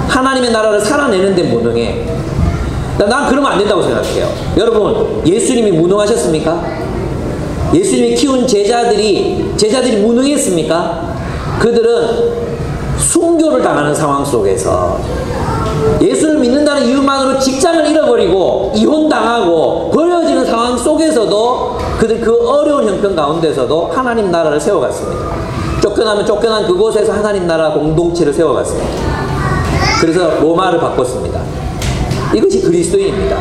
하나님의 나라를 살아내는 데 무능해. 난 그러면 안 된다고 생각해요. 여러분, 예수님이 무능하셨습니까? 예수님이 키운 제자들이 무능했습니까? 그들은 순교를 당하는 상황 속에서 예수를 믿는다는 이유만으로 직장을 잃어버리고 이혼당하고 버려지는 상황 속에서도 그들 그 어려운 형편 가운데서도 하나님 나라를 세워갔습니다. 쫓겨나면 쫓겨난 그곳에서 하나님 나라 공동체를 세워갔습니다. 그래서 로마를 바꿨습니다. 이것이 그리스도인입니다.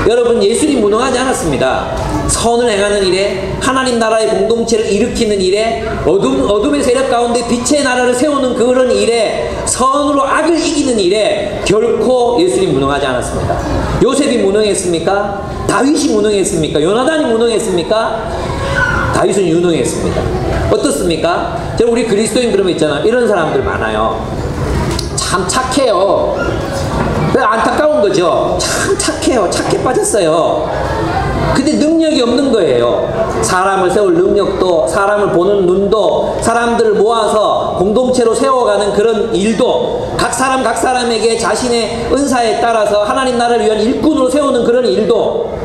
여러분, 예수님 무능하지 않았습니다. 선을 행하는 일에, 하나님 나라의 공동체를 일으키는 일에, 어둠의 세력 가운데 빛의 나라를 세우는 그런 일에, 선으로 악을 이기는 일에 결코 예수님 무능하지 않았습니다. 요셉이 무능했습니까? 다윗이 무능했습니까? 요나단이 무능했습니까? 다윗은 유능했습니다. 어떻습니까? 우리 그리스도인 그러면 있잖아요. 이런 사람들 많아요. 참 착해요. 안타까운 거죠. 참 착해요. 착해 빠졌어요. 근데 능력이 없는 거예요. 사람을 세울 능력도, 사람을 보는 눈도, 사람들을 모아서 공동체로 세워가는 그런 일도, 각 사람에게 자신의 은사에 따라서 하나님 나라를 위한 일꾼으로 세우는 그런 일도,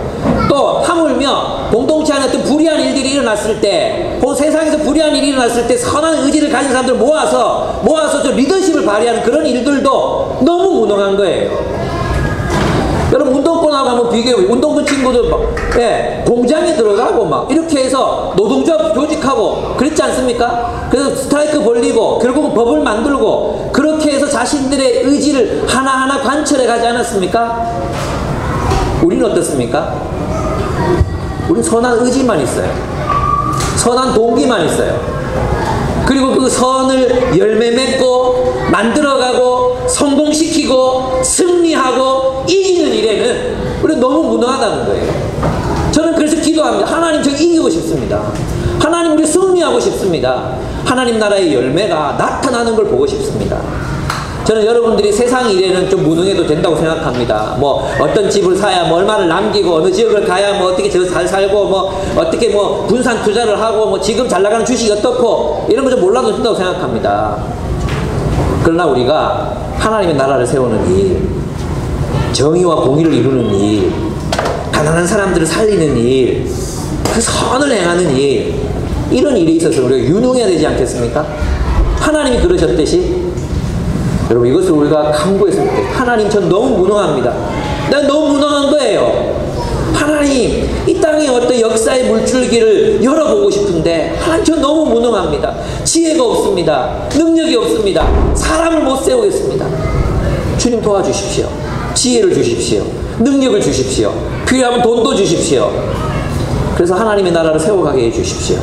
또 하물며 공동체 안에 어떤 불의한 일들이 일어났을 때, 세상에서 불의한 일이 일어났을 때 선한 의지를 가진 사람들을 모아서 좀 리더십을 발휘하는 그런 일들도 너무 무능한 거예요. 여러분, 운동권하고 한번 비교해보세요. 운동권 친구들 공장에 들어가고 막 이렇게 해서 노동조합 조직하고 그랬지 않습니까? 그래서 스트라이크 벌리고 결국은 법을 만들고 그렇게 해서 자신들의 의지를 하나하나 관철해 가지 않았습니까? 우리는 어떻습니까? 우리는 선한 의지만 있어요. 선한 동기만 있어요. 그리고 그 선을 열매 맺고 만들어가고 성공시키고 승리하고 이기는 일에는 우리는 너무 무능하다는 거예요. 저는 그래서 기도합니다. 하나님, 저 이기고 싶습니다. 하나님, 우리 승리하고 싶습니다. 하나님 나라의 열매가 나타나는 걸 보고 싶습니다. 저는 여러분들이 세상 일에는 좀 무능해도 된다고 생각합니다. 뭐 어떤 집을 사야 뭐 얼마를 남기고 어느 지역을 가야 뭐 어떻게 잘 살고 뭐 어떻게 뭐 분산 투자를 하고 뭐 지금 잘 나가는 주식이 어떻고 이런 거 좀 몰라도 된다고 생각합니다. 그러나 우리가 하나님의 나라를 세우는 일, 정의와 공의를 이루는 일, 가난한 사람들을 살리는 일, 그 선을 행하는 일, 이런 일에 있어서 우리가 유능해야 되지 않겠습니까? 하나님이 그러셨듯이 여러분, 이것을 우리가 강구했을 때, 하나님, 전 너무 무능합니다. 난 너무 무능한 거예요. 하나님, 이 땅의 어떤 역사의 물줄기를 열어보고 싶은데 하나님, 저 너무 무능합니다. 지혜가 없습니다. 능력이 없습니다. 사람을 못 세우겠습니다. 주님 도와주십시오. 지혜를 주십시오. 능력을 주십시오. 필요하면 돈도 주십시오. 그래서 하나님의 나라를 세워가게 해주십시오.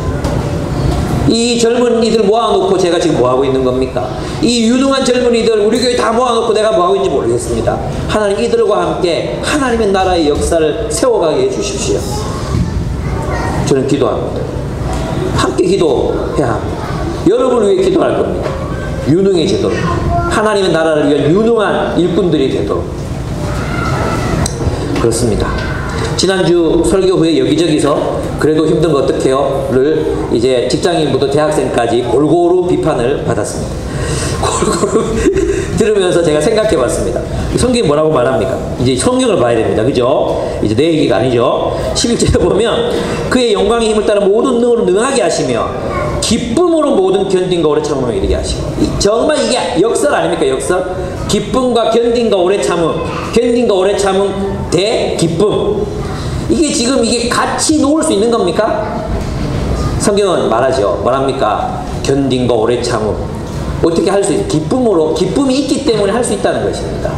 이 젊은이들 모아놓고 제가 지금 뭐하고 있는 겁니까? 이 유능한 젊은이들 우리 교회 다 모아놓고 내가 뭐하고 있는지 모르겠습니다. 하나님, 이들과 함께 하나님의 나라의 역사를 세워가게 해주십시오. 저는 기도합니다. 함께 기도해야 합니다. 여러분을 위해 기도할 겁니다. 유능해지도록, 하나님의 나라를 위한 유능한 일꾼들이 되도록. 그렇습니다. 지난주 설교 후에 여기저기서 그래도 힘든 거 어떡해요?를 이제 직장인부터 대학생까지 골고루 비판을 받았습니다. 골고루 들으면서 제가 생각해 봤습니다. 성경이 뭐라고 말합니까? 이제 성경을 봐야 됩니다. 그죠? 이제 내 얘기가 아니죠. 11절에 보면 그의 영광의 힘을 따라 모든 능으로 능하게 하시며 기쁨으로 모든 견딘과 오래 참음을 이르게 하시고. 정말 이게 역설 아닙니까? 역설? 기쁨과 견딘과 오래 참음, 견딘과 오래 참음 대 기쁨. 이게 지금 이게 같이 놓을 수 있는 겁니까? 성경은 말하죠. 뭐랍니까? 견딘과 오래 참음. 어떻게 할 수 있어요? 기쁨으로, 기쁨이 있기 때문에 할 수 있다는 것입니다.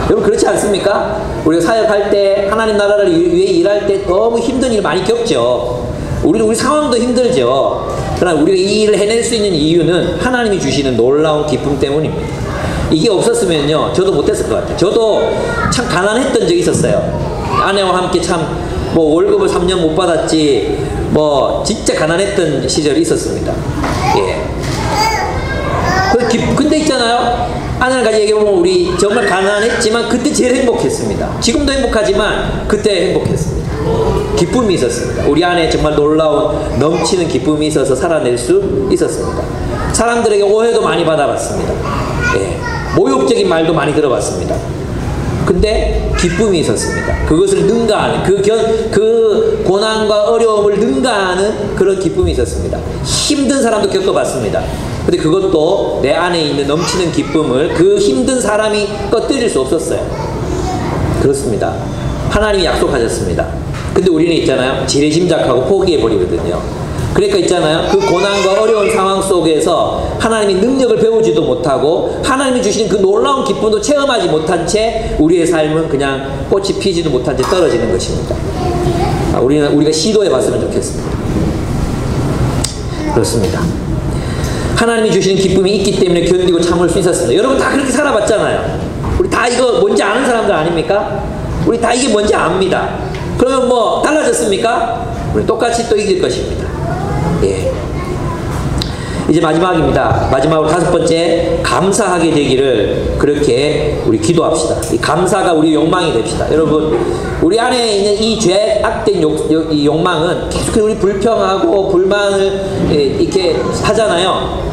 여러분, 그렇지 않습니까? 우리가 사역할 때, 하나님 나라를 위해 일할 때 너무 힘든 일 많이 겪죠. 우리 상황도 힘들죠. 그러나 우리가 이 일을 해낼 수 있는 이유는 하나님이 주시는 놀라운 기쁨 때문입니다. 이게 없었으면요, 저도 못했을 것 같아요. 저도 참 가난했던 적이 있었어요. 아내와 함께 참 뭐 월급을 3년 못 받았지, 뭐 진짜 가난했던 시절이 있었습니다. 예. 근데 있잖아요, 아내랑 같이 얘기해보면 우리 정말 가난했지만 그때 제일 행복했습니다. 지금도 행복하지만 그때 행복했습니다. 기쁨이 있었습니다. 우리 안에 정말 놀라운 넘치는 기쁨이 있어서 살아낼 수 있었습니다. 사람들에게 오해도 많이 받아봤습니다. 예. 모욕적인 말도 많이 들어봤습니다. 근데 기쁨이 있었습니다. 그것을 능가하는, 그 고난과 어려움을 능가하는 그런 기쁨이 있었습니다. 힘든 사람도 겪어봤습니다. 근데 그것도 내 안에 있는 넘치는 기쁨을 그 힘든 사람이 꺼뜨릴 수 없었어요. 그렇습니다. 하나님이 약속하셨습니다. 근데 우리는 있잖아요, 지레짐작하고 포기해버리거든요. 그러니까 있잖아요, 그 고난과 어려운 상황 속에서 하나님이 능력을 배우지도 못하고 하나님이 주시는 그 놀라운 기쁨도 체험하지 못한 채 우리의 삶은 그냥 꽃이 피지도 못한 채 떨어지는 것입니다. 우리가 시도해 봤으면 좋겠습니다. 그렇습니다. 하나님이 주시는 기쁨이 있기 때문에 견디고 참을 수 있었습니다. 여러분 다 그렇게 살아봤잖아요. 우리 다 이거 뭔지 아는 사람들 아닙니까? 우리 다 이게 뭔지 압니다. 그러면 뭐 달라졌습니까? 우리 똑같이 또 이길 것입니다. 예. 이제 마지막입니다. 마지막으로 5번째, 감사하게 되기를 그렇게 우리 기도합시다. 이 감사가 우리 욕망이 됩시다. 여러분, 우리 안에 있는 이 죄악된 이 욕망은 계속 우리 불평하고 불만을 이렇게 하잖아요.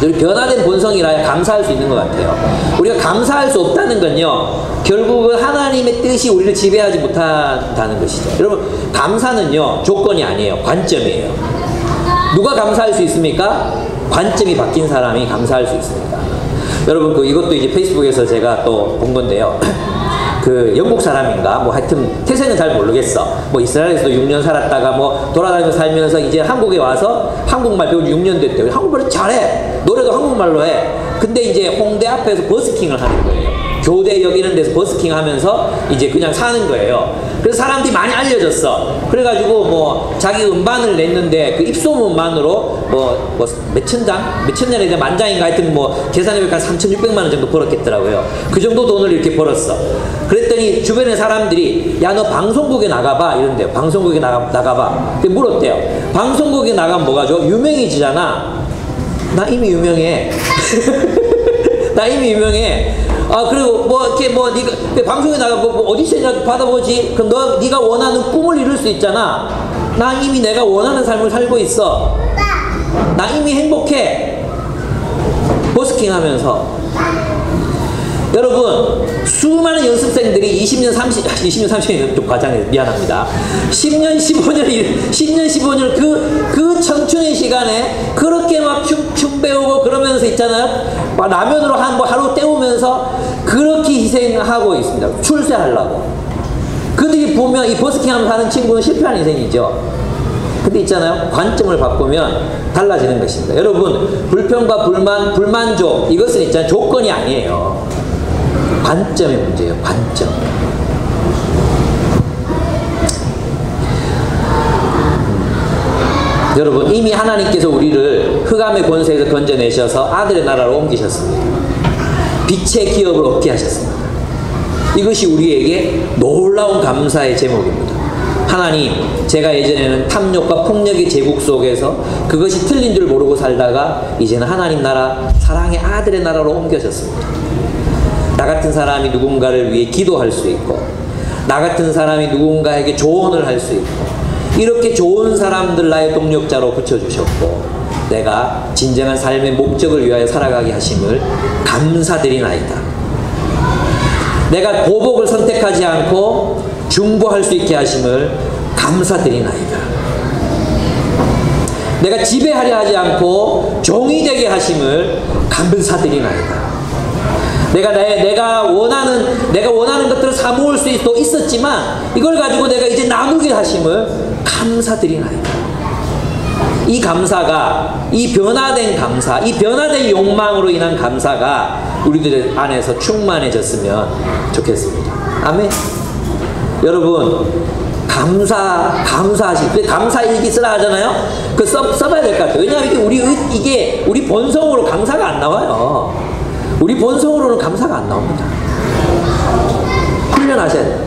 우리 변화된 본성이라야 감사할 수 있는 것 같아요. 우리가 감사할 수 없다는 건요, 결국은 하나님의 뜻이 우리를 지배하지 못한다는 것이죠. 여러분, 감사는요 조건이 아니에요. 관점이에요. 누가 감사할 수 있습니까? 관점이 바뀐 사람이 감사할 수 있습니다. 여러분, 이것도 이제 페이스북에서 제가 또 본 건데요. 그 영국 사람인가 뭐 하여튼 태생은 잘 모르겠어. 뭐 이스라엘에서 6년 살았다가 뭐 돌아다니면서 살면서 이제 한국에 와서 한국말 배운 지 6년 됐대요. 한국말을 잘해. 노래도 한국말로 해. 근데 이제 홍대 앞에서 버스킹을 하는 거예요. 교대역 이런 데서 버스킹 하면서 이제 그냥 사는 거예요. 그래서 사람들이 많이 알려졌어. 그래가지고 뭐 자기 음반을 냈는데 그 입소문만으로 몇천 장에 대한 만장인가 하여튼 뭐 계산해보니까 3,600만 원 정도 벌었겠더라고요. 그 정도 돈을 이렇게 벌었어. 그랬더니 주변의 사람들이 야, 너 방송국에 나가봐 이런데요. 방송국에 나가봐. 물었대요. 방송국에 나가면 뭐가 좋아? 유명해지잖아. 나 이미 유명해. 나 이미 유명해. 아, 그리고 뭐 이렇게 뭐 네가 방송에 나가 뭐 오디션이라도 받아보지. 그럼 네가 원하는 꿈을 이룰 수 있잖아. 나 이미 내가 원하는 삶을 살고 있어. 나 이미 행복해. 버스킹 하면서. 여러분, 수많은 연습생들이 20년 30년은 좀 과장해서 미안합니다. 10년 15년 그 청춘의 시간에 그렇게 막 춤 배우고 그러면서 있잖아요. 막 라면으로 뭐 하루 때우면서 그렇게 희생하고 있습니다. 출세하려고. 그 그들이 보면 이 버스킹하면서 하는 친구는 실패한 인생이죠. 근데 있잖아요. 관점을 바꾸면 달라지는 것입니다. 여러분, 불평과 불만족, 이것은 있잖아요. 조건이 아니에요. 관점의 문제예요. 관점. 여러분, 이미 하나님께서 우리를 흑암의 권세에서 건져내셔서 아들의 나라로 옮기셨습니다. 빛의 기업을 얻게 하셨습니다. 이것이 우리에게 놀라운 감사의 제목입니다. 하나님, 제가 예전에는 탐욕과 폭력의 제국 속에서 그것이 틀린 줄 모르고 살다가 이제는 하나님 나라, 사랑의 아들의 나라로 옮겨졌습니다. 나 같은 사람이 누군가를 위해 기도할 수 있고, 나 같은 사람이 누군가에게 조언을 할 수 있고, 이렇게 좋은 사람들 나의 동력자로 붙여주셨고, 내가 진정한 삶의 목적을 위하여 살아가게 하심을 감사드리나이다. 내가 보복을 선택하지 않고 중보할 수 있게 하심을 감사드리나이다. 내가 지배하려 하지 않고 종이 되게 하심을 감사드리나이다. 내가 원하는 것들을 사모을 수 있었지만 이걸 가지고 내가 이제 나누게 하심을 감사드리나이다. 이 감사가, 이 변화된 감사, 이 변화된 욕망으로 인한 감사가 우리들 안에서 충만해졌으면 좋겠습니다. 아멘. 여러분, 감사하실, 감사일기 쓰라 하잖아요? 써봐야 될 것 같아요. 왜냐하면 이게 우리 본성으로 감사가 안 나와요. 우리 본성으로는 감사가 안 나옵니다. 훈련하셔야 돼요.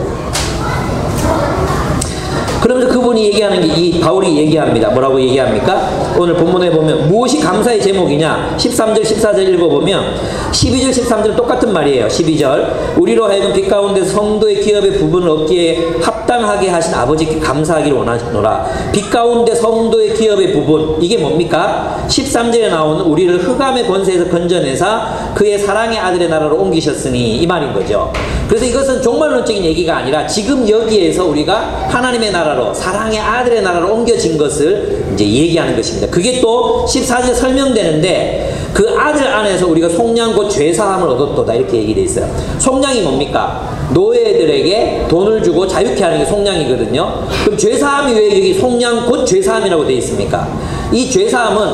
그러면서 그분이 얘기하는 게, 이 바울이 얘기합니다. 뭐라고 얘기합니까? 오늘 본문에 보면 무엇이 감사의 제목이냐? 13절 14절 읽어보면 12절 13절 똑같은 말이에요. 12절, 우리로 하여금 빛 가운데 성도의 기업의 부분을 얻기에 합당하게 하신 아버지께 감사하기를 원하노라. 빛 가운데 성도의 기업의 부분, 이게 뭡니까? 13절에 나오는 우리를 흑암의 권세에서 건져내사 그의 사랑의 아들의 나라로 옮기셨으니, 이 말인 거죠. 그래서 이것은 종말론적인 얘기가 아니라 지금 여기에서 우리가 하나님의 나라로, 사랑의 아들의 나라로 옮겨진 것을 이제 얘기하는 것입니다. 그게 또 14절 설명되는데, 그 아들 안에서 우리가 속량 곧 죄사함을 얻었도다, 이렇게 얘기되어 있어요. 속량이 뭡니까? 노예들에게 돈을 주고 자유케 하는 게 속량이거든요. 그럼 죄사함이 왜 여기 속량 곧 죄사함이라고 되어 있습니까? 이 죄사함은,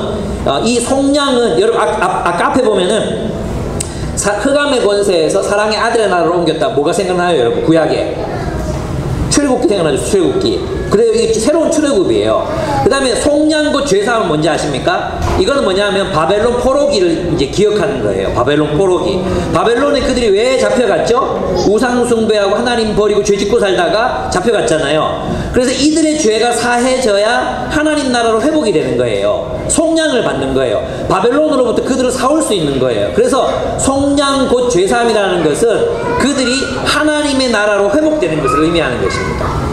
이 속량은 여러분 아까 앞에 보면은 흑암의 권세에서 사랑의 아들의 나라로 옮겼다. 뭐가 생각나요, 여러분? 구약에 출애굽기 생각나죠? 출애굽기. 그래요, 이게 새로운 출애굽이에요. 그 다음에 속량 곧 죄사함은 뭔지 아십니까? 이거는 뭐냐면 바벨론 포로기를 이제 기억하는 거예요. 바벨론 포로기. 바벨론에 그들이 왜 잡혀갔죠? 우상 숭배하고 하나님 버리고 죄 짓고 살다가 잡혀갔잖아요. 그래서 이들의 죄가 사해져야 하나님 나라로 회복이 되는 거예요. 속량을 받는 거예요. 바벨론으로부터 그들을 사올 수 있는 거예요. 그래서 속량 곧 죄사함이라는 것은 그들이 하나님의 나라로 회복되는 것을 의미하는 것입니다.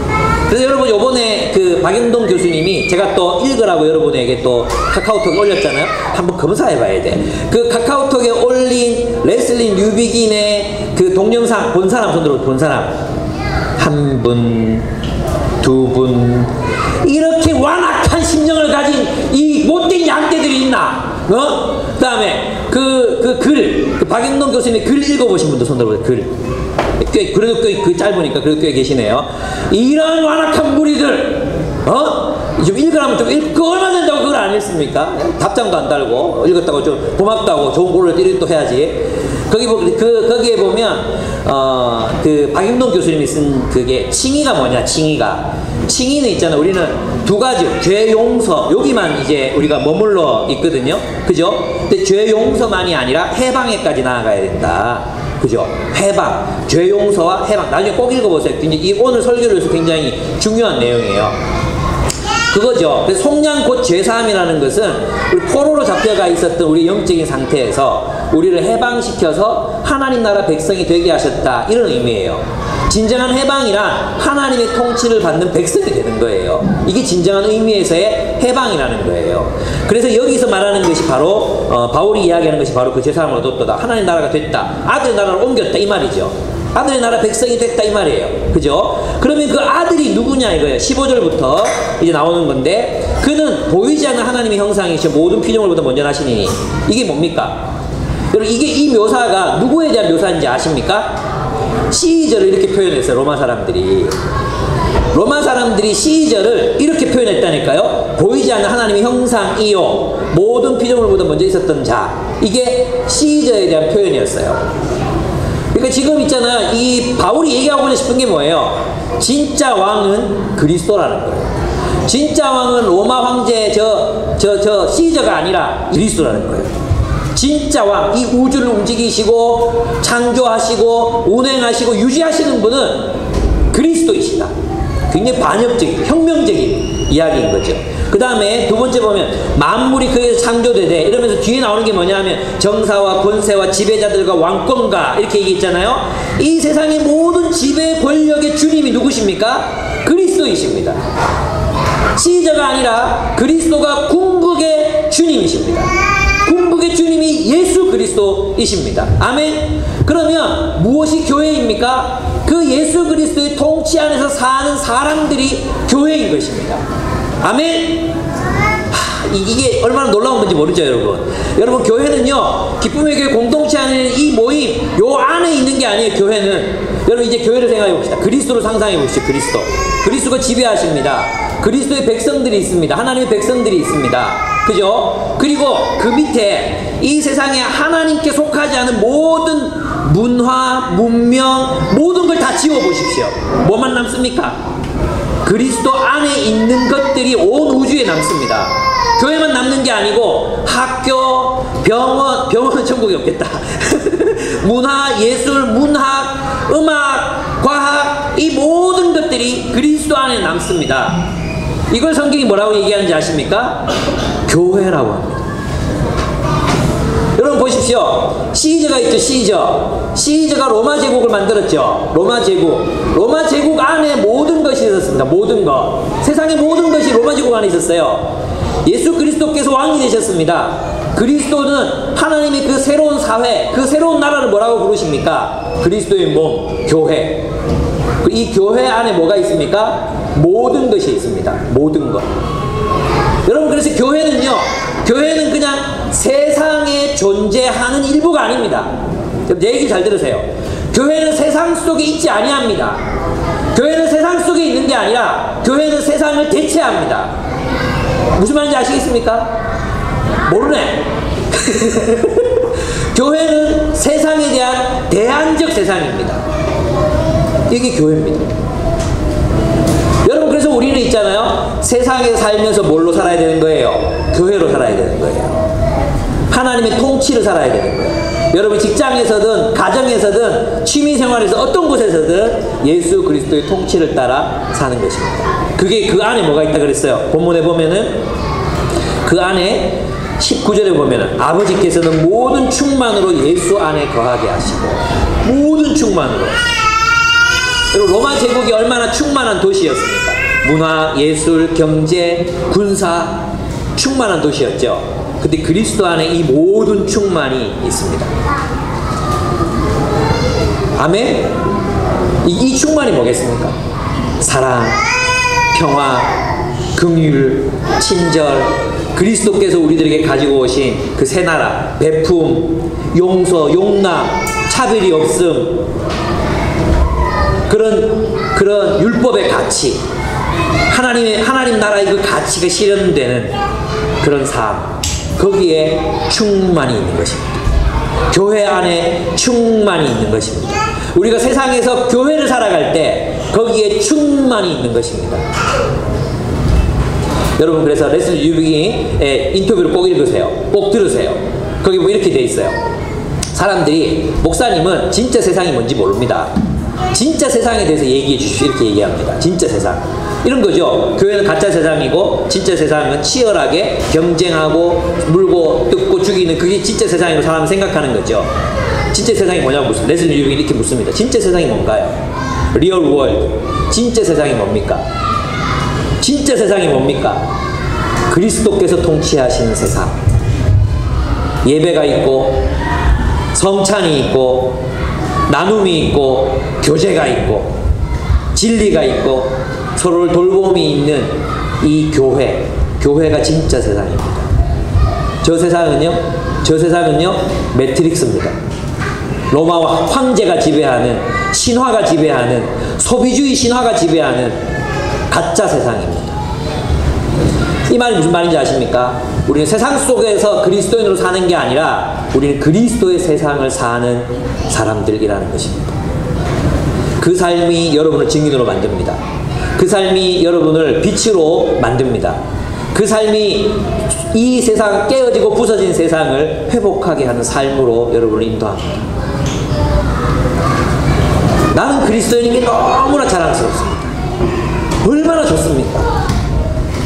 그래서 여러분, 요번에 그 박영동 교수님이, 제가 또 읽으라고 여러분에게 또 카카오톡에 올렸잖아요. 한번 검사해 봐야 돼. 그 카카오톡에 올린 레슬리 뉴비긴의 그 동영상 본 사람 손들어, 본 사람. 한 분, 두 분, 이렇게 완악한 심령을 가진 이 못된 양떼들이 있나? 그 다음에 그 박영동 교수님의 글 읽어보신 분도 손들어보세요. 글. 그래도 꽤 짧으니까 그래도 꽤 계시네요. 이런 완악한 무리들, 좀 읽으라면 좀 읽고, 얼마 된다고 그걸 안 읽습니까? 답장도 안 달고, 읽었다고 좀 고맙다고 좋은 걸로 또 해야지. 거기에 보면, 그 박영동 교수님이 쓴 그게 칭의가 뭐냐, 칭의는 있잖아. 우리는 두 가지, 죄 용서, 여기만 이제 우리가 머물러 있거든요. 그죠? 근데 죄 용서만이 아니라 해방에까지 나아가야 된다. 그죠? 해방, 죄 용서와 해방. 나중에 꼭 읽어보세요. 이 오늘 설교를 위해서 굉장히 중요한 내용이에요. 그거죠. 그래서 속량 곧 죄사함이라는 것은 우리 포로로 잡혀가 있었던 우리 영적인 상태에서 우리를 해방시켜서 하나님 나라 백성이 되게 하셨다, 이런 의미예요. 진정한 해방이란 하나님의 통치를 받는 백성이 되는 거예요. 이게 진정한 의미에서의 해방이라는 거예요. 그래서 여기서 말하는 것이 바로 바울이 이야기하는 것이 바로 그 죄사함을 얻었다, 하나님 나라가 됐다, 아들의 나라를 옮겼다, 이 말이죠. 아들의 나라 백성이 됐다, 이 말이에요. 그죠? 그러면 그 아들이 누구냐 이거예요. 15절부터 이제 나오는 건데, 그는 보이지 않는 하나님의 형상이시여 모든 피조물보다 먼저 나시니, 이게 뭡니까? 여러분, 이 묘사가 누구에 대한 묘사인지 아십니까? 시절을 이렇게 표현했어요. 로마 사람들이 시절을 이렇게 표현했다니까요. 보이지 않는 하나님의 형상이요 모든 피조물보다 먼저 있었던 자. 이게 시절에 대한 표현이었어요. 그러니까 지금 있잖아요. 이 바울이 얘기하고 싶은 게 뭐예요? 진짜 왕은 그리스도라는 거예요. 진짜 왕은 로마 황제 저 시저가 아니라 그리스도라는 거예요. 진짜 왕, 이 우주를 움직이시고 창조하시고 운행하시고 유지하시는 분은 그리스도이시다. 굉장히 반역적인, 혁명적인 이야기인 거죠. 그 다음에 두 번째 보면 만물이 그에서 창조되되 이러면서 뒤에 나오는 게 뭐냐 하면 정사와 권세와 지배자들과 왕권과 이렇게 얘기했잖아요. 이 세상의 모든 지배 권력의 주님이 누구십니까? 그리스도이십니다. 시저가 아니라 그리스도가 궁극의 주님이십니다. 궁극의 주님이 예수 그리스도이십니다. 아멘. 그러면 무엇이 교회입니까? 그 예수 그리스도의 통치 안에서 사는 사람들이 교회인 것입니다. 아멘. 이게 얼마나 놀라운 건지 모르죠, 여러분. 여러분, 교회는요, 기쁨의 교회 공동체 안에 이 모임 요 안에 있는 게 아니에요. 교회는, 여러분 이제 교회를 생각해 봅시다. 그리스도를 상상해 보시죠. 그리스도가 지배하십니다. 그리스도의 백성들이 있습니다. 하나님의 백성들이 있습니다. 그죠? 그리고 그 밑에 이 세상에 하나님께 속하지 않은 모든 문화, 문명, 모든 걸 다 지워 보십시오. 뭐만 남습니까? 그리스도 안에 있는 것들이 온 우주에 남습니다. 교회만 남는 게 아니고 학교, 병원은 천국이 없겠다. 문화, 예술, 문학, 음악, 과학, 이 모든 것들이 그리스도 안에 남습니다. 이걸 성경이 뭐라고 얘기하는지 아십니까? 교회라고 합니다. 여러분 보십시오. 시저가 있죠. 시저가 로마 제국을 만들었죠. 로마 제국 안에 모든 것이 있었습니다. 모든 것, 세상의 모든 것이 로마 제국 안에 있었어요. 예수 그리스도께서 왕이 되셨습니다. 그리스도는 하나님의 그 새로운 사회, 그 새로운 나라를 뭐라고 부르십니까? 그리스도의 몸, 교회. 이 교회 안에 뭐가 있습니까? 모든 것이 있습니다. 모든 것. 여러분, 그래서 교회는 그냥 세상에 존재하는 일부가 아닙니다. 내 얘기 잘 들으세요. 교회는 세상 속에 있지 아니합니다. 교회는 세상 속에 있는 게 아니라 교회는 세상을 대체합니다. 무슨 말인지 아시겠습니까? 모르네. 교회는 세상에 대한 대안적 세상입니다. 이게 교회입니다. 여러분, 그래서 우리는 있잖아요. 세상에 살면서 뭘로 살아야 되는 거예요? 교회로 살아야 되는 거예요. 하나님의 통치를 살아야 되는 거예요. 여러분, 직장에서든 가정에서든 취미생활에서 어떤 곳에서든 예수 그리스도의 통치를 따라 사는 것입니다. 그게 그 안에 뭐가 있다 그랬어요? 본문에 보면은 그 안에 19절에 보면은 아버지께서는 모든 충만으로 예수 안에 거하게 하시고, 모든 충만으로. 여러분, 로마 제국이 얼마나 충만한 도시였습니까? 문화, 예술, 경제, 군사 충만한 도시였죠. 근데 그리스도 안에 이 모든 충만이 있습니다. 아멘? 이 충만이 뭐겠습니까? 사랑, 평화, 긍휼, 친절, 그리스도께서 우리들에게 가지고 오신 그 새 나라, 베품, 용서, 용납, 차별이 없음, 그런 율법의 가치, 하나님 나라의 그 가치가 실현되는 그런 삶, 거기에 충만이 있는 것입니다. 교회 안에 충만이 있는 것입니다. 우리가 세상에서 교회를 살아갈 때 거기에 충만이 있는 것입니다. 여러분, 그래서 레슨 유비기의 인터뷰를 꼭 읽으세요. 꼭 들으세요. 거기 뭐 이렇게 돼 있어요. 사람들이 목사님은 진짜 세상이 뭔지 모릅니다. 진짜 세상에 대해서 얘기해 주십시오. 이렇게 얘기합니다. 진짜 세상. 이런 거죠. 교회는 가짜 세상이고 진짜 세상은 치열하게 경쟁하고 물고 뜯고 죽이는, 그게 진짜 세상이라고 사람은 생각하는 거죠. 진짜 세상이 뭐냐고 묻습니다. 레슨 유비기 이렇게 묻습니다. 진짜 세상이 뭔가요? 리얼 월드. 진짜 세상이 뭡니까? 진짜 세상이 뭡니까? 그리스도께서 통치하시는 세상. 예배가 있고 성찬이 있고 나눔이 있고 교제가 있고 진리가 있고 서로를 돌봄이 있는 이 교회가 진짜 세상입니다. 저 세상은요 매트릭스입니다. 로마와 황제가 지배하는, 신화가 지배하는, 소비주의 신화가 지배하는 가짜 세상입니다. 이 말이 무슨 말인지 아십니까? 우리는 세상 속에서 그리스도인으로 사는 게 아니라 우리는 그리스도의 세상을 사는 사람들이라는 것입니다. 그 삶이 여러분을 증인으로 만듭니다. 그 삶이 여러분을 빛으로 만듭니다. 그 삶이 이 세상, 깨어지고 부서진 세상을 회복하게 하는 삶으로 여러분을 인도합니다. 나는 그리스도인인 게 너무나 자랑스럽습니다. 얼마나 좋습니까?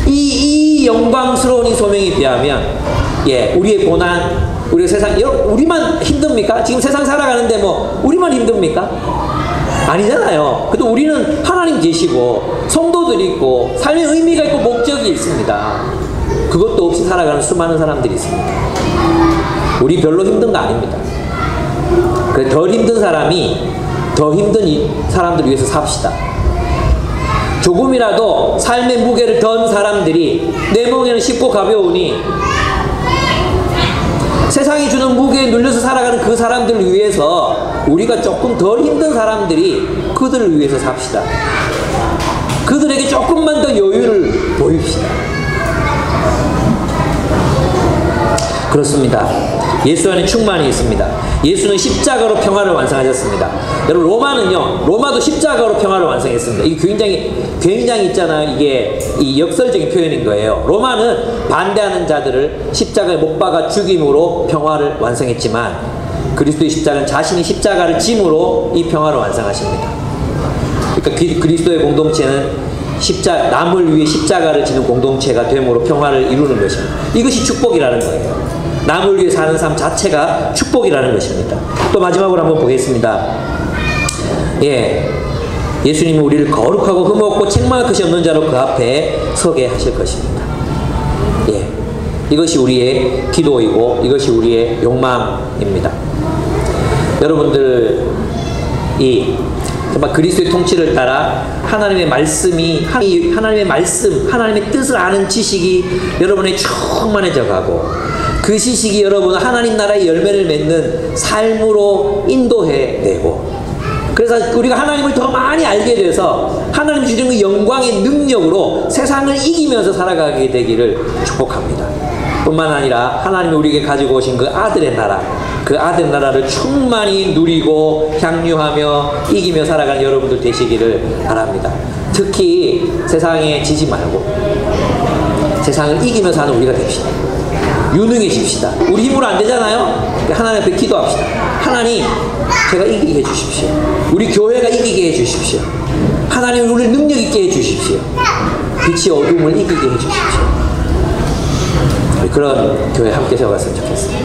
이 영광스러운 이 소명에 비하면, 우리의 고난, 우리의 세상, 우리만 힘듭니까? 지금 세상 살아가는데 뭐 우리만 힘듭니까? 아니잖아요. 그래도 우리는 하나님 계시고 성도들이 있고 삶의 의미가 있고 목적이 있습니다. 그것도 없이 살아가는 수많은 사람들이 있습니다. 우리 별로 힘든 거 아닙니다. 덜 힘든 사람이 더 힘든 이 사람들을 위해서 삽시다. 조금이라도 삶의 무게를 던 사람들이 내 멍에는 쉽고 가벼우니 세상이 주는 무게에 눌려서 살아가는 그 사람들을 위해서 우리가 조금 덜 힘든 사람들이 그들을 위해서 삽시다. 그들에게 조금만 더 여유를 보입시다. 그렇습니다. 예수 안에 충만이 있습니다. 예수는 십자가로 평화를 완성하셨습니다. 여러분, 로마도 십자가로 평화를 완성했습니다. 이게 굉장히 있잖아요. 이게 이 역설적인 표현인 거예요. 로마는 반대하는 자들을 십자가에 못 박아 죽임으로 평화를 완성했지만 그리스도의 십자가는 자신이 십자가를 짐으로 이 평화를 완성하십니다. 그러니까 그리스도의 공동체는 남을 위해 십자가를 지는 공동체가 됨으로 평화를 이루는 것입니다. 이것이 축복이라는 거예요. 남을 위해 사는 삶 자체가 축복이라는 것입니다. 또 마지막으로 한번 보겠습니다. 예수님은 우리를 거룩하고 흠없고 책망할 것이 없는 자로 그 앞에 서게 하실 것입니다. 이것이 우리의 기도이고 이것이 우리의 욕망입니다. 여러분들이 정말 그리스도의 통치를 따라 하나님의 말씀의 뜻을 아는 지식이 여러분의 충만해져 가고 그 지식이 여러분을 하나님 나라의 열매를 맺는 삶으로 인도해내고, 그래서 우리가 하나님을 더 많이 알게 돼서 하나님 주시는 그 영광의 능력으로 세상을 이기면서 살아가게 되기를 축복합니다. 뿐만 아니라 하나님이 우리에게 가지고 오신 그 아들의 나라, 그 아들의 나라를 충만히 누리고 향유하며 이기며 살아가는 여러분들 되시기를 바랍니다. 특히 세상에 지지 말고 세상을 이기며 사는 우리가 됩시다. 유능해집시다. 우리 힘으로 안 되잖아요. 하나님 앞에 기도합시다. 하나님, 제가 이기게 해주십시오. 우리 교회가 이기게 해주십시오. 하나님, 우리를 능력 있게 해주십시오. 빛이 어둠을 이기게 해주십시오. 그런 교회 함께 세워갔으면 좋겠습니다.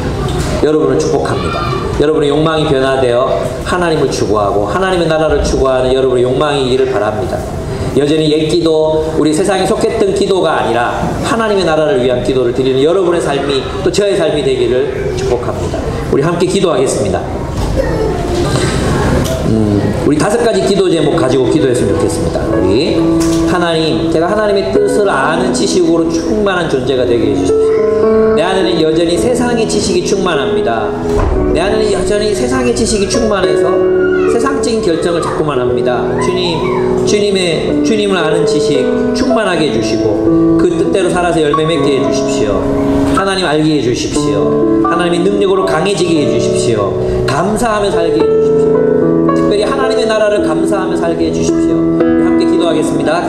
여러분을 축복합니다. 여러분의 욕망이 변화되어 하나님을 추구하고 하나님의 나라를 추구하는 여러분의 욕망이기를 바랍니다. 여전히 옛 기도, 우리 세상에 속했던 기도가 아니라 하나님의 나라를 위한 기도를 드리는 여러분의 삶이 또 저의 삶이 되기를 축복합니다. 우리 함께 기도하겠습니다. 우리 5가지 기도 제목 가지고 기도했으면 좋겠습니다. 우리 하나님, 제가 하나님의 뜻을 아는 지식으로 충만한 존재가 되게 해주십시오. 내 안에는 여전히 세상의 지식이 충만합니다. 내 안에는 여전히 세상의 지식이 충만해서 세상적인 결정을 자꾸만 합니다. 주님을 아는 지식 충만하게 해주시고 그 뜻대로 살아서 열매 맺게 해주십시오. 하나님 알게 해주십시오. 하나님의 능력으로 강해지게 해주십시오. 감사하며 살게 해주십시오. 특별히 하나님의 나라를 감사하며 살게 해주십시오. 함께 기도하겠습니다.